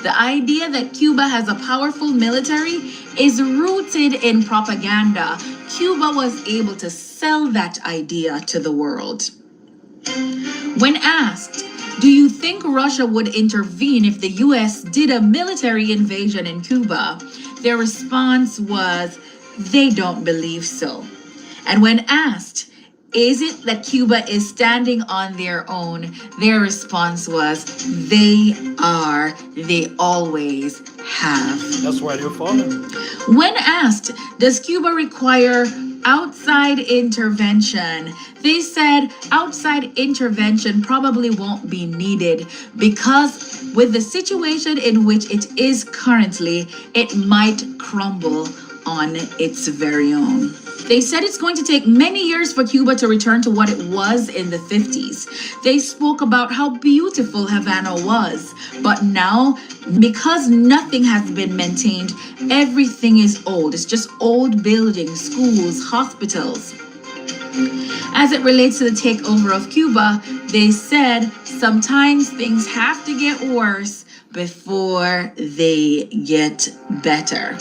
The idea that Cuba has a powerful military is rooted in propaganda. Cuba was able to sell that idea to the world. When asked, do you think Russia would intervene if the U.S. did a military invasion in Cuba? Their response was, they don't believe so. And when asked, is it that Cuba is standing on their own? Their response was, they are, they always have. That's why you're falling. When asked, does Cuba require outside intervention? They said outside intervention probably won't be needed because with the situation in which it is currently, it might crumble on its very own. They said it's going to take many years for Cuba to return to what it was in the 50s. They spoke about how beautiful Havana was, but now, because nothing has been maintained, everything is old. It's just old buildings, schools, hospitals. As it relates to the takeover of Cuba, they said sometimes things have to get worse before they get better.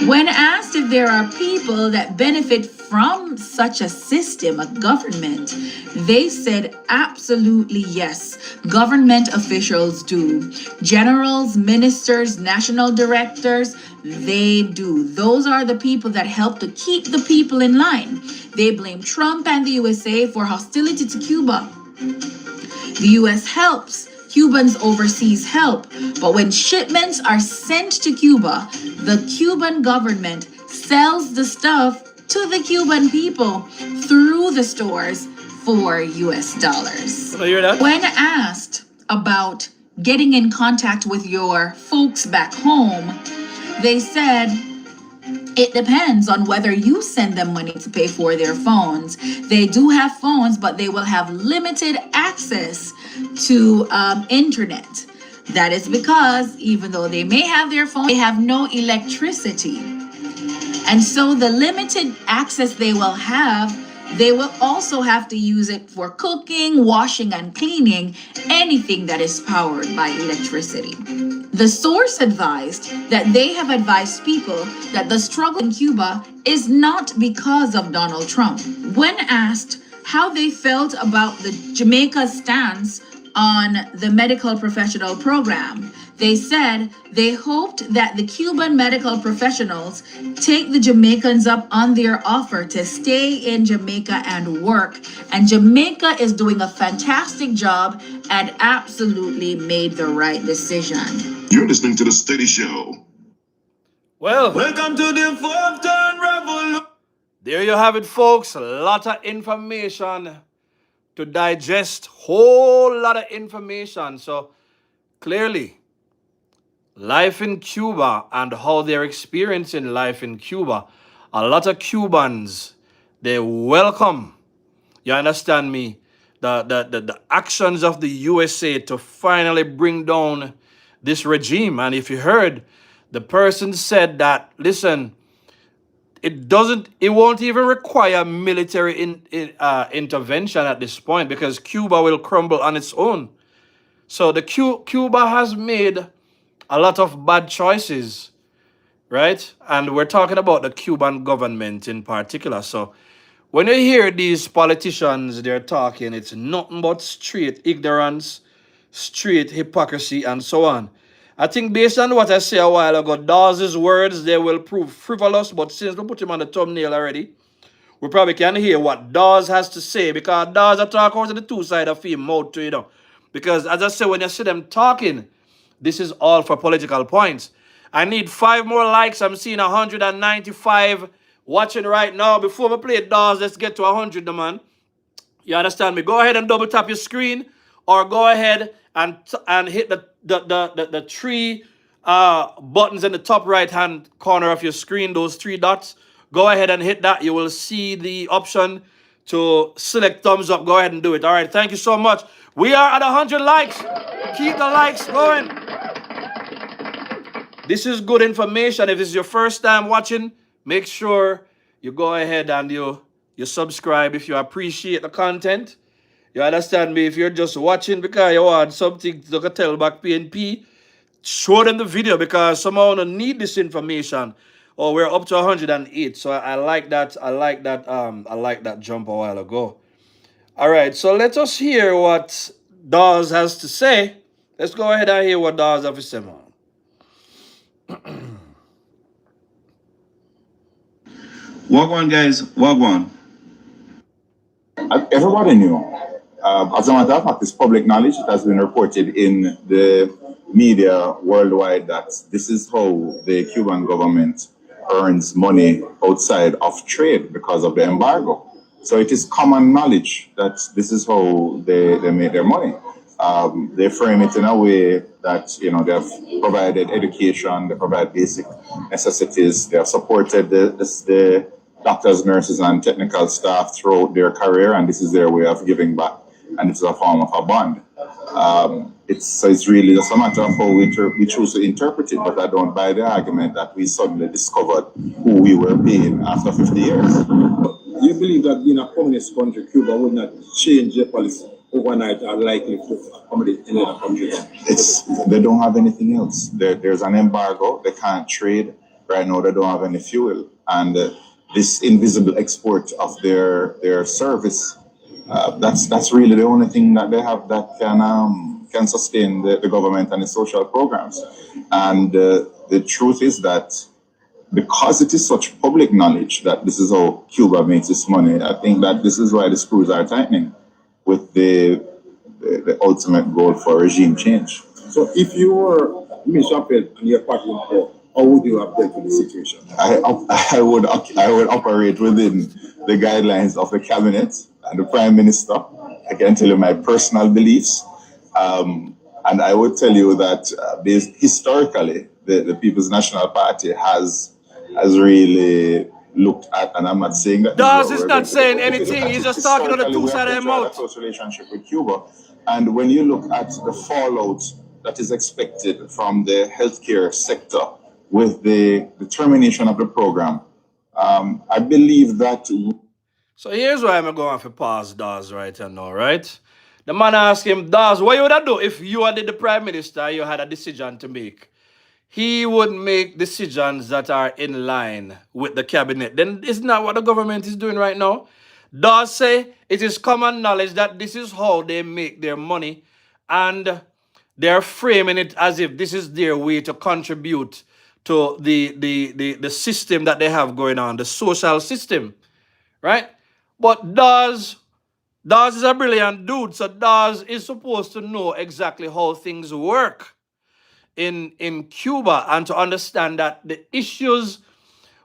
When asked if there are people that benefit from such a system, a government, they said absolutely yes. Government officials do. Generals, ministers, national directors, they do. Those are the people that help to keep the people in line. They blame Trump and the USA for hostility to Cuba. The US helps. Cubans overseas help, but when shipments are sent to Cuba, the Cuban government sells the stuff to the Cuban people through the stores for US dollars. You hear that? When asked about getting in contact with your folks back home, they said, it depends on whether you send them money to pay for their phones. They do have phones, but they will have limited access to internet. That is because even though they may have their phone, they have no electricity. And so the limited access they will have, they will also have to use it for cooking, washing, and cleaning, anything that is powered by electricity. The source advised that they have advised people that the struggle in Cuba is not because of Donald Trump. When asked how they felt about the Jamaica's stance on the medical professional program, they said they hoped that the Cuban medical professionals take the Jamaicans up on their offer to stay in Jamaica and work. And Jamaica is doing a fantastic job and absolutely made the right decision. You're listening to The Steady Show. Well, Welcome to the fourth turn revolution. there you have it, folks. A lot of information to digest. Whole lot of information. So clearly, life in Cuba and how they're experiencing life in Cuba. A lot of Cubans, they welcome You understand me? The actions of the USA to finally bring down this regime. And if you heard, the person said that, listen, it won't even require military intervention at this point because Cuba will crumble on its own. So Cuba has made a lot of bad choices, right? And we're talking about the Cuban government in particular. So when you hear these politicians, they're talking, it's nothing but straight ignorance, straight hypocrisy, and so on. I think based on what I said a while ago, Dawes' words, they will prove frivolous, but since we put him on the thumbnail already, we probably can hear what Dawes has to say, because Dawes are talking out of the two sides of him mouth to, Because as I said, when you see them talking, this is all for political points. I need 5 more likes. I'm seeing 195 watching right now. Before we play Dawes, let's get to 100, man. You understand me? Go ahead and double tap your screen, or go ahead and hit the 3 buttons in the top right hand corner of your screen, those 3 dots. Go ahead and hit that. You will see the option to select thumbs up. Go ahead and do it. All right, thank you so much. We are at 100 likes. Keep the likes going. This is good information. If this is your first time watching, make sure you go ahead and you subscribe if you appreciate the content. You understand me? If you're just watching because you want something to tell back PNP, show them the video because someone will need this information. Oh, we're up to 108. So I like that. I like that jump a while ago. All right, so let us hear what Dawes has to say. Let's go ahead and hear what Dawes has to say, man. Wagwan, guys, wagwan. Everybody knew. As a matter of fact, it's public knowledge. It has been reported in the media worldwide that this is how the Cuban government earns money outside of trade because of the embargo. So it is common knowledge that this is how they make their money. They frame it in a way that, they have provided education, they provide basic necessities, they have supported the doctors, nurses, and technical staff throughout their career, and this is their way of giving back, and it's a form of a bond. It's really just a matter of how we choose to interpret it, but I don't buy the argument that we suddenly discovered who we were paying after 50 years. You believe that being a communist country, Cuba would not change their policy overnight or likely to accommodate any other countries? They don't have anything else. There's an embargo. They can't trade. Right now, they don't have any fuel. And this invisible export of their service, that's really the only thing that they have that can sustain the government and its social programs. And the truth is that because it is such public knowledge that this is how Cuba makes its money, I think that this is why the screws are tightening with the ultimate goal for regime change. So if you were Minister and you're party in power, how would you have dealt with the situation? I would operate within the guidelines of the cabinet and the prime minister. I can tell you my personal beliefs. And I would tell you that historically, the People's National Party has really looked at, and I'm not saying that. Dawes is not saying anything. He's just talking on the two sides of the mouth. Close relationship with Cuba, and when you look at the fallout that is expected from the healthcare sector with the termination of the program, I believe that. So here's why I'm going to pause Dawes right now, right? The man asked him, Dawes, what you would do if you are the prime minister, you had a decision to make? He would make decisions that are in line with the cabinet. Then isn't that what the government is doing right now? Dawes say it is common knowledge that this is how they make their money, and they're framing it as if this is their way to contribute to the system that they have going on, the social system, right? But Dawes is a brilliant dude, so Dawes is supposed to know exactly how things work in Cuba and to understand that the issues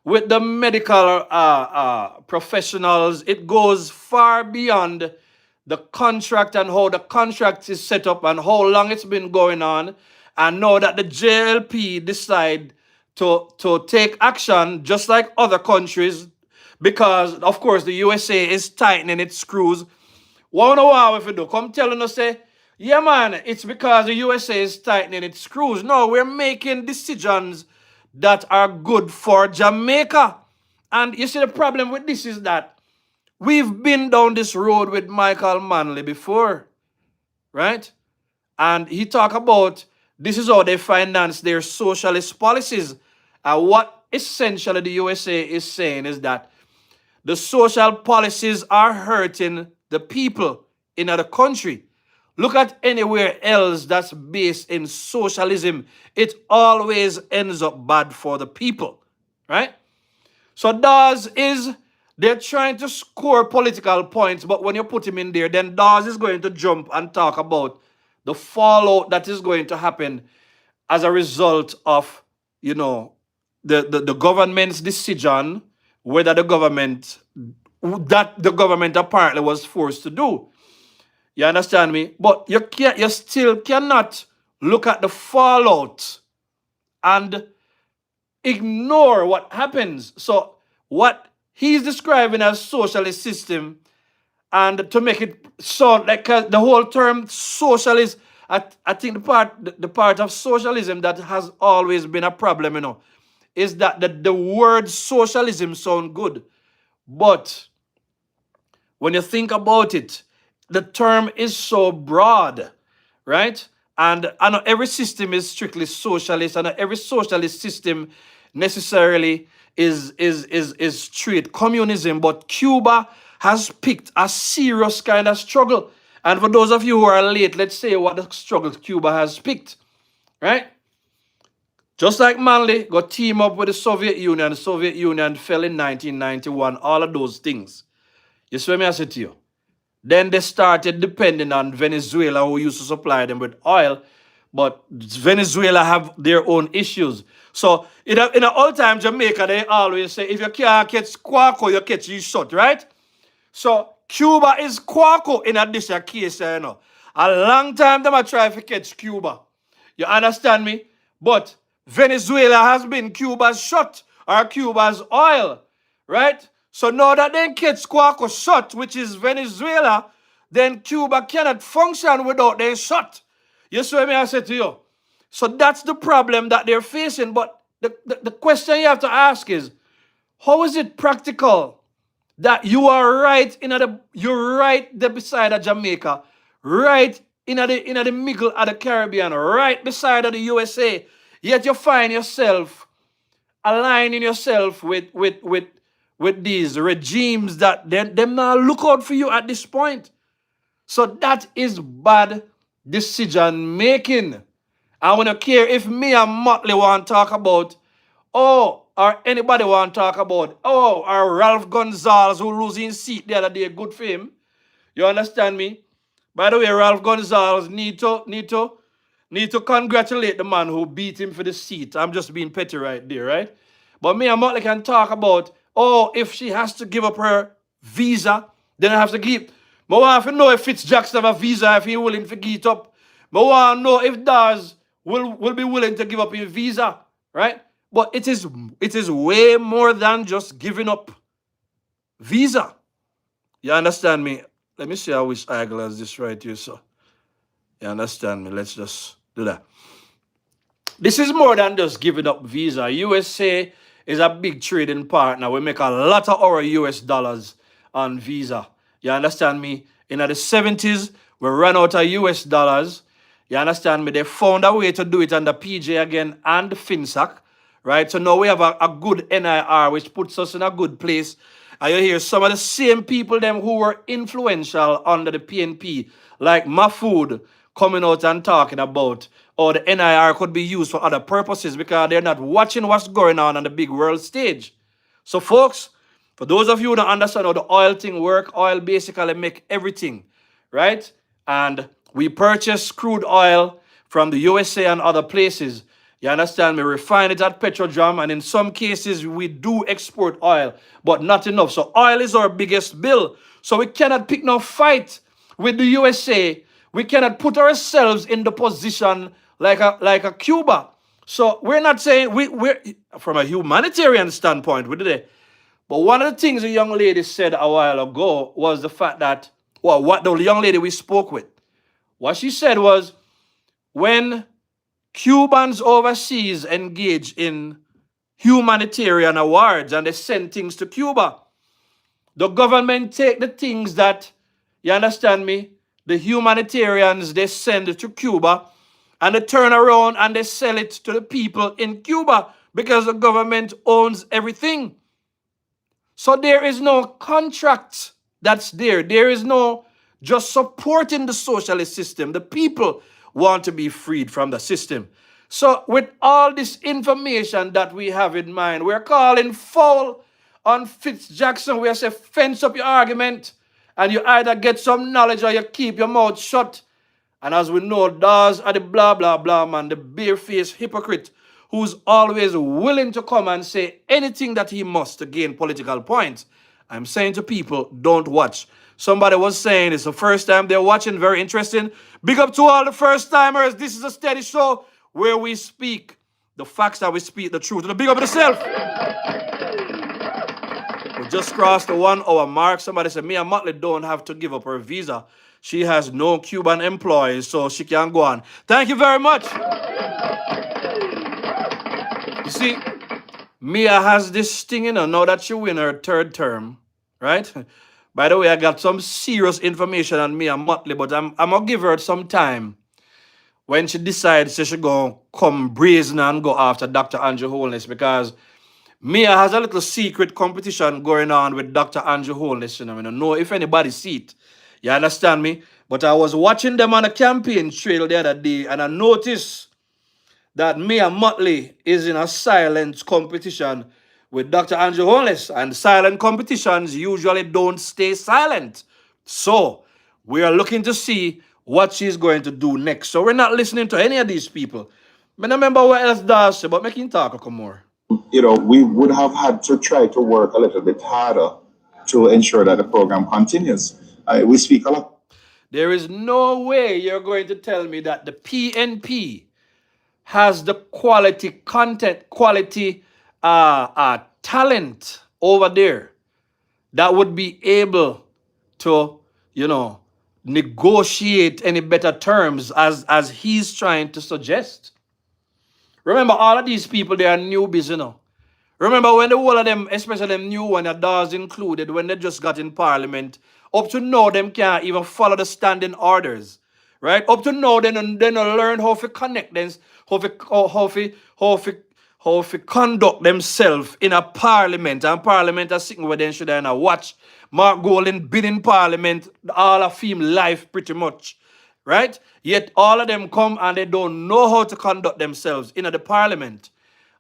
with the medical professionals, it goes far beyond the contract and how the contract is set up and how long it's been going on. And now that the JLP decide to take action, just like other countries, because, of course, the USA is tightening its screws. Wonder why if you do come telling us say, yeah man, it's because the USA is tightening its screws. No, we're making decisions that are good for Jamaica. And you see the problem with this is that we've been down this road with Michael Manley before, right? And he talked about this is how they finance their socialist policies. And what essentially the USA is saying is that the social policies are hurting the people in other country. Look at anywhere else that's based in socialism. It always ends up bad for the people, right? So Dawes is, they're trying to score political points, but when you put him in there, then Dawes is going to jump and talk about the fallout that is going to happen as a result of, you know, the government's decision, whether the government, that the government apparently was forced to do. You understand me? But you still cannot look at the fallout and ignore what happens. So what he's describing as socialist system, and to make it sound like the whole term socialist, I think the part of socialism that has always been a problem, you know, is that the word socialism sound good, but when you think about it, the term is so broad, right? And I know every system is strictly socialist, and every socialist system necessarily is straight communism, but Cuba has picked a serious kind of struggle. And for those of you who are late, let's say what the struggle Cuba has picked, right? Just like Manley got teamed up with the Soviet Union fell in 1991, all of those things. You see what I say to you? Then they started depending on Venezuela, who used to supply them with oil, but Venezuela have their own issues. So in an old time Jamaica, they always say, if you can't catch Quaco, you catch you shot, right? So Cuba is Quaco in this case, you know. A long time them try to catch Cuba. You understand me? But Venezuela has been Cuba's shot or Cuba's oil, right? So now that they catch Quaco shot, which is Venezuela, then Cuba cannot function without their shot. You see what I say to you? So that's the problem that they're facing. But the question you have to ask is, how is it practical that you are you're right there beside of Jamaica, right in the middle of the Caribbean, right beside of the USA, yet you find yourself aligning yourself with these regimes that them not look out for you at this point. So that is bad decision making. I want to care if me and Motley want to talk about, or anybody want to talk about, or Ralph Gonzalez who losing seat the other day, good for him. You understand me? By the way, Ralph Gonzalez need to congratulate the man who beat him for the seat. I'm just being petty right there, right? But me and Motley can talk about, if she has to give up her visa, then I have to give. I want to know if Fitz Jackson have a visa, if he's willing to give it up. I want to know if Dawes will be willing to give up his visa, right? But it is way more than just giving up visa. You understand me? Let me see how which angle is this right here, so. You understand me? Let's just do that. This is more than just giving up visa. USA is a big trading partner. We make a lot of our US dollars on visa. You understand me? In the 70s, we ran out of US dollars. You understand me? They found a way to do it under PJ again and FinSac, right? So now we have a good NIR, which puts us in a good place. And you hear some of the same people them who were influential under the PNP, like Mahfoud, coming out and talking about the NIR could be used for other purposes because they're not watching what's going on the big world stage. So folks, for those of you who don't understand how the oil thing work, oil basically make everything, right? And we purchase crude oil from the USA and other places. You understand me? Refine it at Petrodram, and in some cases we do export oil, but not enough. So oil is our biggest bill. So we cannot pick no fight with the USA. We cannot put ourselves in the position like a Cuba. So we're not saying we're from a humanitarian standpoint, we did it. But one of the things the young lady said a while ago was the fact that, well, what the young lady we spoke with, what she said was, when Cubans overseas engage in humanitarian awards and they send things to Cuba, the government take the things that, you understand me, the humanitarians they send to Cuba, and they turn around and they sell it to the people in Cuba because the government owns everything. So there is no contract that's there. There is no just supporting the socialist system. The people want to be freed from the system. So with all this information that we have in mind, we're calling foul on Fitz Jackson. We say fence up your argument and you either get some knowledge or you keep your mouth shut. And as we know, Dawes are the blah, blah, blah man, the bare-faced hypocrite who's always willing to come and say anything that he must to gain political points. I'm saying to people, don't watch. Somebody was saying it's the first time they're watching, very interesting. Big up to all the first-timers. This is a steady show where we speak the facts that we speak the truth. And big up yourself. We just crossed the 1 hour mark. Somebody said, Mia Motley don't have to give up her visa. She has no Cuban employees, so she can go on. Thank you very much. You see, Mia has this thing, you know, now that she win her 3rd term, right? By the way, I got some serious information on Mia Motley, but I'm going to give her some time when she decides she should go come brazen and go after Dr. Andrew Holness, because Mia has a little secret competition going on with Dr. Andrew Holness. You know, I don't know if anybody see it. You understand me? But I was watching them on a campaign trail the other day, and I noticed that Mia Motley is in a silent competition with Dr. Andrew Holness, and silent competitions usually don't stay silent. So we are looking to see what she's going to do next. So we're not listening to any of these people. I don't remember what else Dawes said, but make him talk a couple more. You know, we would have had to try to work a little bit harder to ensure that the program continues. We speak a lot. There is no way you're going to tell me that the PNP has the quality content, quality talent over there that would be able to, you know, negotiate any better terms as he's trying to suggest. Remember, all of these people, they are newbies, you know. Remember when the whole of them, especially them new one, Dawes included, when they just got in parliament, up to now them can't even follow the standing orders, right? Up to now they don't learn how to connect them, how to conduct themselves in a parliament, and parliament is sitting where they should watch Mark Golden been in parliament all of him life pretty much, right? Yet all of them come and they don't know how to conduct themselves in the parliament,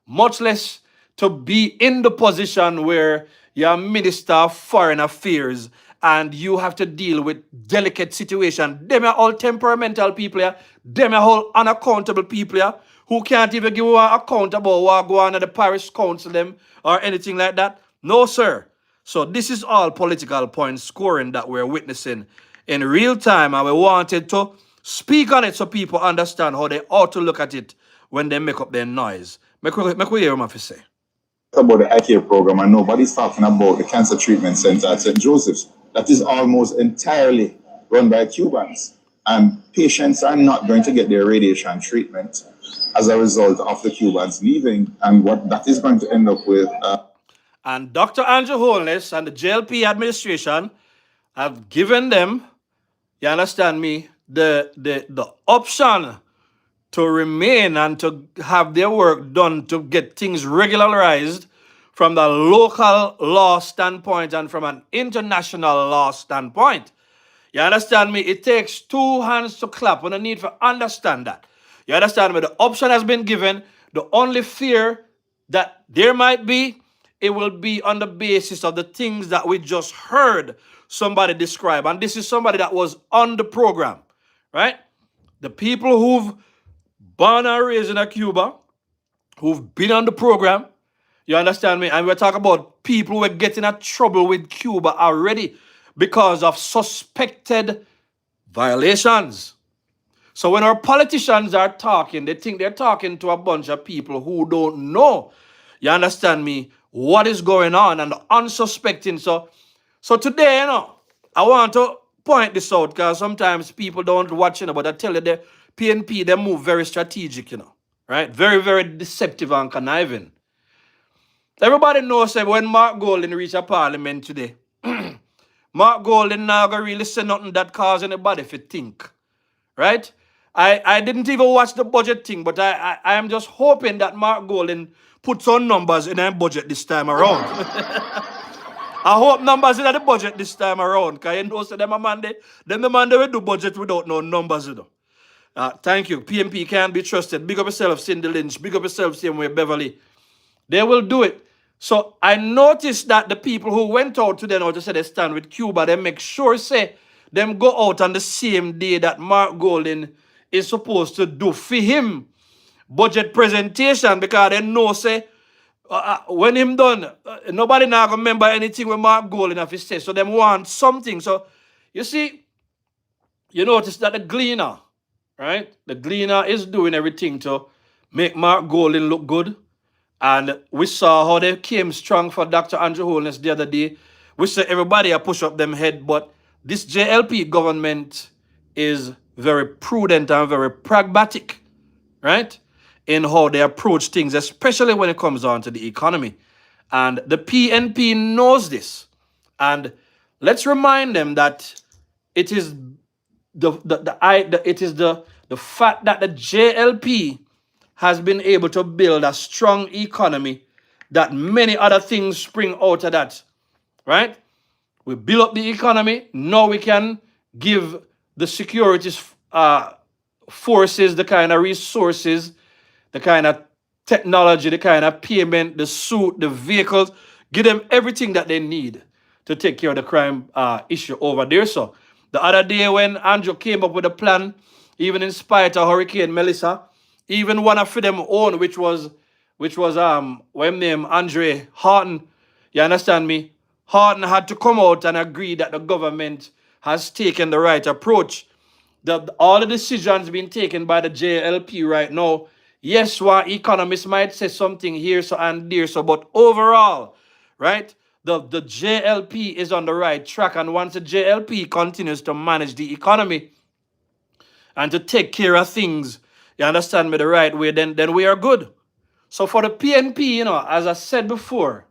much less to be in the position where you're Minister of Foreign Affairs and you have to deal with delicate situations. Them are all temperamental people here. Them are all unaccountable people here who can't even give an account about what go on at the parish council them or anything like that. No, sir. So this is all political point scoring that we're witnessing in real time, and we wanted to speak on it so people understand how they ought to look at it when they make up their noise. Make we hear what I say. About the ICARE program, and nobody's talking about the cancer treatment center at St. Joseph's. That is almost entirely run by Cubans, and patients are not going to get their radiation treatment as a result of the Cubans leaving, and what that is going to end up with. And Dr. Andrew Holness and the JLP administration have given them, you understand me, the option to remain and to have their work done to get things regularized from the local law standpoint and from an international law standpoint. You understand me? It takes two hands to clap. We don't need to understand that. You understand me? The option has been given. The only fear that there might be, it will be on the basis of the things that we just heard somebody describe. And this is somebody that was on the program, right? The people who've born and raised in Cuba, who've been on the program, you understand me? And we're talking about people who are getting in trouble with Cuba already because of suspected violations. So when our politicians are talking, they think they're talking to a bunch of people who don't know, you understand me, what is going on and the unsuspecting. So today, I want to point this out because sometimes people don't watch, but I tell you, the PNP, they move very strategic, right? Very, very deceptive and conniving. Everybody knows that when Mark Golden reached a parliament today, Mark Golden now gonna really say nothing that cause anybody to think, right? I didn't even watch the budget thing, but I am just hoping that Mark Golden put some numbers in their budget this time around. I hope numbers in the budget this time around, because you know, so them the man they will do budget without no numbers, Thank you. PMP can't be trusted. Big up yourself, Cindy Lynch. Big up yourself, same way, Beverly. They will do it. So I noticed that the people who went out today now to say they stand with Cuba, they make sure say them go out on the same day that Mark Golden is supposed to do for him budget presentation, because they know say when him done, nobody now gonna remember anything when Mark Golden have to say. So them want something. So you see, you notice that the Gleaner, right? The Gleaner is doing everything to make Mark Golden look good. And we saw how they came strong for Dr. Andrew Holness the other day. We saw everybody push up them head, but this JLP government is very prudent and very pragmatic, right? In how they approach things, especially when it comes down to the economy. And the PNP knows this. And let's remind them that it is the fact that the JLP has been able to build a strong economy that many other things spring out of that, right? We build up the economy. Now we can give the security forces the kind of resources, the kind of technology, the kind of payment, the suit, the vehicles, give them everything that they need to take care of the crime issue over there. So the other day when Andrew came up with a plan, even in spite of Hurricane Melissa, even one of them own, which was when named Andre Horton, you understand me? Horton had to come out and agree that the government has taken the right approach. All the decisions being taken by the JLP right now, yes, one economist might say something here so and there, so, but overall, right, the JLP is on the right track. And once the JLP continues to manage the economy and to take care of things, you understand me, the right way, then we are good. So for the PNP, as I said before,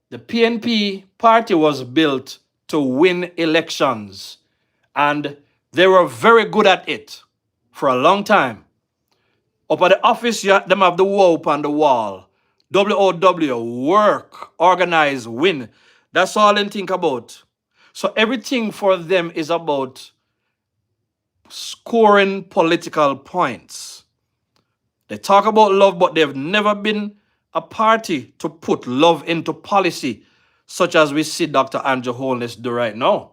the PNP party was built to win elections. And they were very good at it for a long time. Up at the office, them have the WOP on the wall. WOW, work, organize, win. That's all they think about. So everything for them is about scoring political points. They talk about love, but they've never been a party to put love into policy, such as we see Dr. Andrew Holness do right now.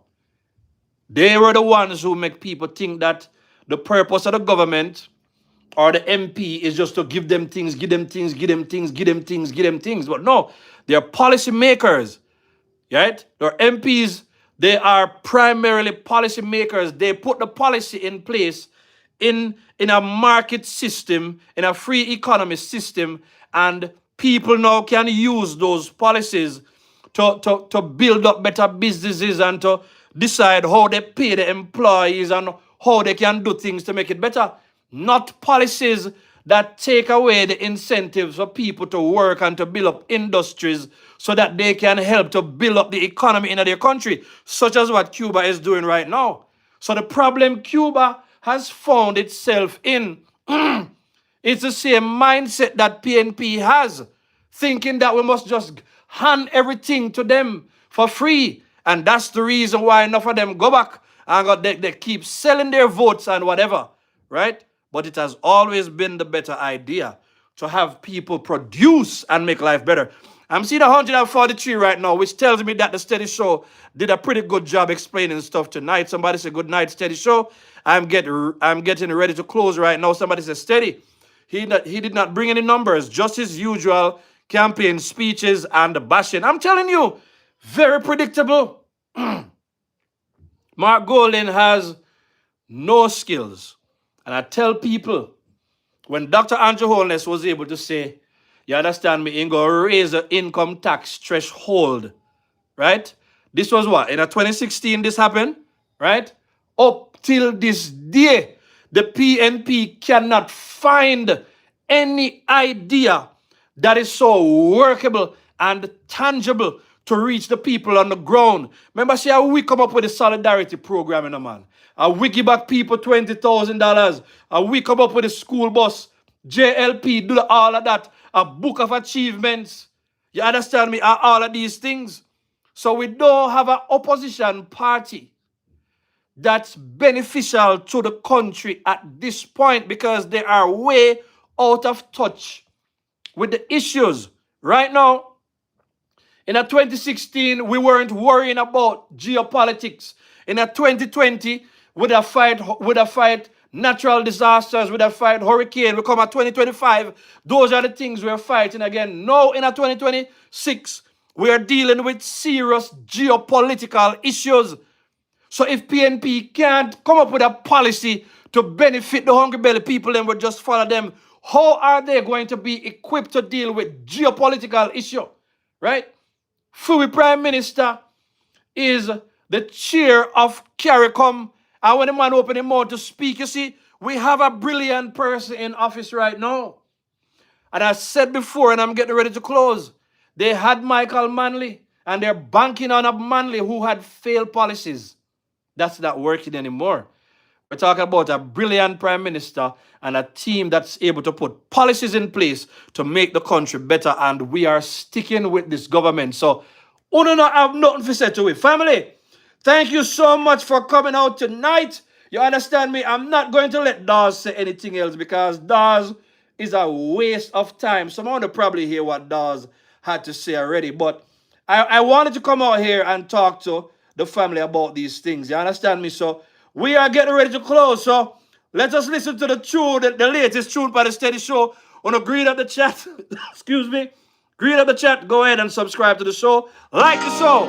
They were the ones who make people think that the purpose of the government or the MP is just to give them things, give them things, give them things, give them things, give them things. But no, they're policy makers, right? They're MPs. They are primarily policy makers. They put the policy in place in a market system, in a free economy system, and people now can use those policies to build up better businesses and to decide how they pay the employees and how they can do things to make it better. Not policies that take away the incentives for people to work and to build up industries so that they can help to build up the economy in their country, such as what Cuba is doing right now. So the problem Cuba has found itself in, it's the same mindset that PNP has, thinking that we must just hand everything to them for free. And that's the reason why enough of them go back and they keep selling their votes and whatever, right? But it has always been the better idea to have people produce and make life better. I'm seeing 143 right now, which tells me that the Steady Show did a pretty good job explaining stuff tonight. Somebody said, good night, Steady Show. I'm getting ready to close right now. Somebody said, Steady. He did not bring any numbers, just his usual campaign speeches and the bashing. I'm telling you, very predictable. Mark Golden has no skills. And I tell people, when Dr. Andrew Holness was able to say, You understand me? Ain't gonna raise the income tax threshold, right? This was what? In 2016 this happened, right? Up till this day, the PNP cannot find any idea that is so workable and tangible to reach the people on the ground. Remember, see how we come up with the solidarity program, man. We give back people $20,000. We come up with a school bus, JLP, do all of that, a book of achievements. You understand me? All of these things. So we don't have an opposition party that's beneficial to the country at this point because they are way out of touch with the issues. Right now, in 2016, we weren't worrying about geopolitics. In 2020, with a fight natural disasters, with a fight hurricane, we come at 2025, those are the things we're fighting again. Now in 2026, we are dealing with serious geopolitical issues. So if PNP can't come up with a policy to benefit the hungry belly people, then we'll just follow them. How are they going to be equipped to deal with geopolitical issue, right? Fuwi Prime Minister is the chair of CARICOM. And when the man opened his mouth to speak, you see, we have a brilliant person in office right now. And I said before, and I'm getting ready to close, they had Michael Manley, and they're banking on a Manley who had failed policies. That's not working anymore. We're talking about a brilliant prime minister and a team that's able to put policies in place to make the country better, and we are sticking with this government. So, I do not have nothing to say to it. Family, thank you so much for coming out tonight. You understand me? I'm not going to let Dawes say anything else because Dawes is a waste of time. Someone will probably hear what Dawes had to say already, but I wanted to come out here and talk to the family about these things. You understand me? So we are getting ready to close. So let us listen to the tune, the latest tune by the Steady Show. Want to greet up the chat? Excuse me. Greet up the chat. Go ahead and subscribe to the show. Like the show.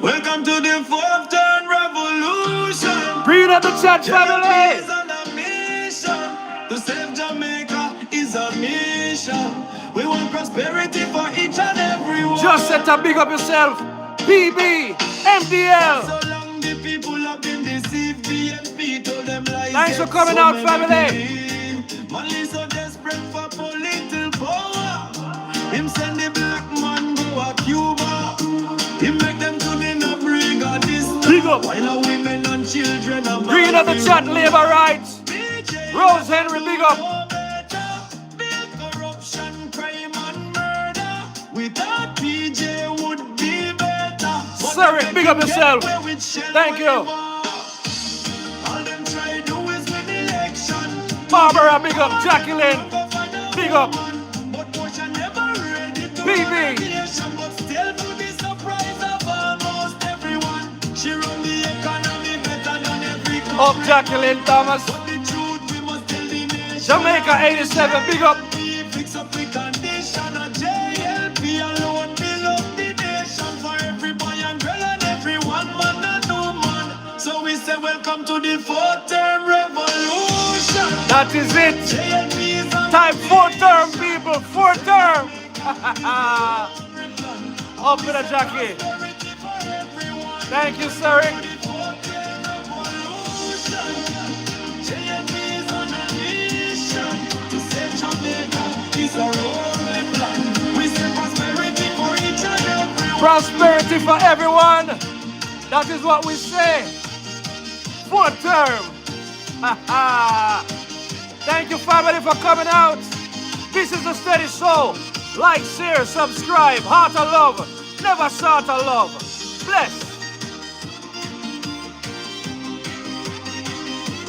Welcome to the fourth turn revolution. Greet up the chat, family. Is on a mission to save Jamaica is a mission. We want prosperity for each and every one. Just set up, big up yourself. PB, MDL. So long the people have been deceived, BNP told them lies. Thanks for coming out, family. Money so desperate for political power. Him send the black man go a Cuba. He make them to the no bring a distance. Big up. While the women and children are Green of the chat, labor rights. Rose Henry, big up. Corruption, crime and murder. Without PJ would be better. Sorry, big up yourself. Thank you. All them try do is win election. Barbara, big up. Jacqueline, big up. But Portia never ready to PB. but still to the surprise of almost everyone. She run the economy better than every country. Up Jacqueline Thomas. But the truth we must tell the nation. Jamaica 87, big up. Fix up the condition of JLP alone. Build up the nation for every boy and girl and every one man and woman. So we say welcome to the fourth term revolution. That is it. JLP is on Time fourth term, people. Fourth term. Up with a Jackie. Thank you, sir. Prosperity for everyone. That is what we say. Fourth term. Thank you, family, for coming out. This is the Steady Show. Like, share, subscribe. Heart of love. Never short of love. Bless.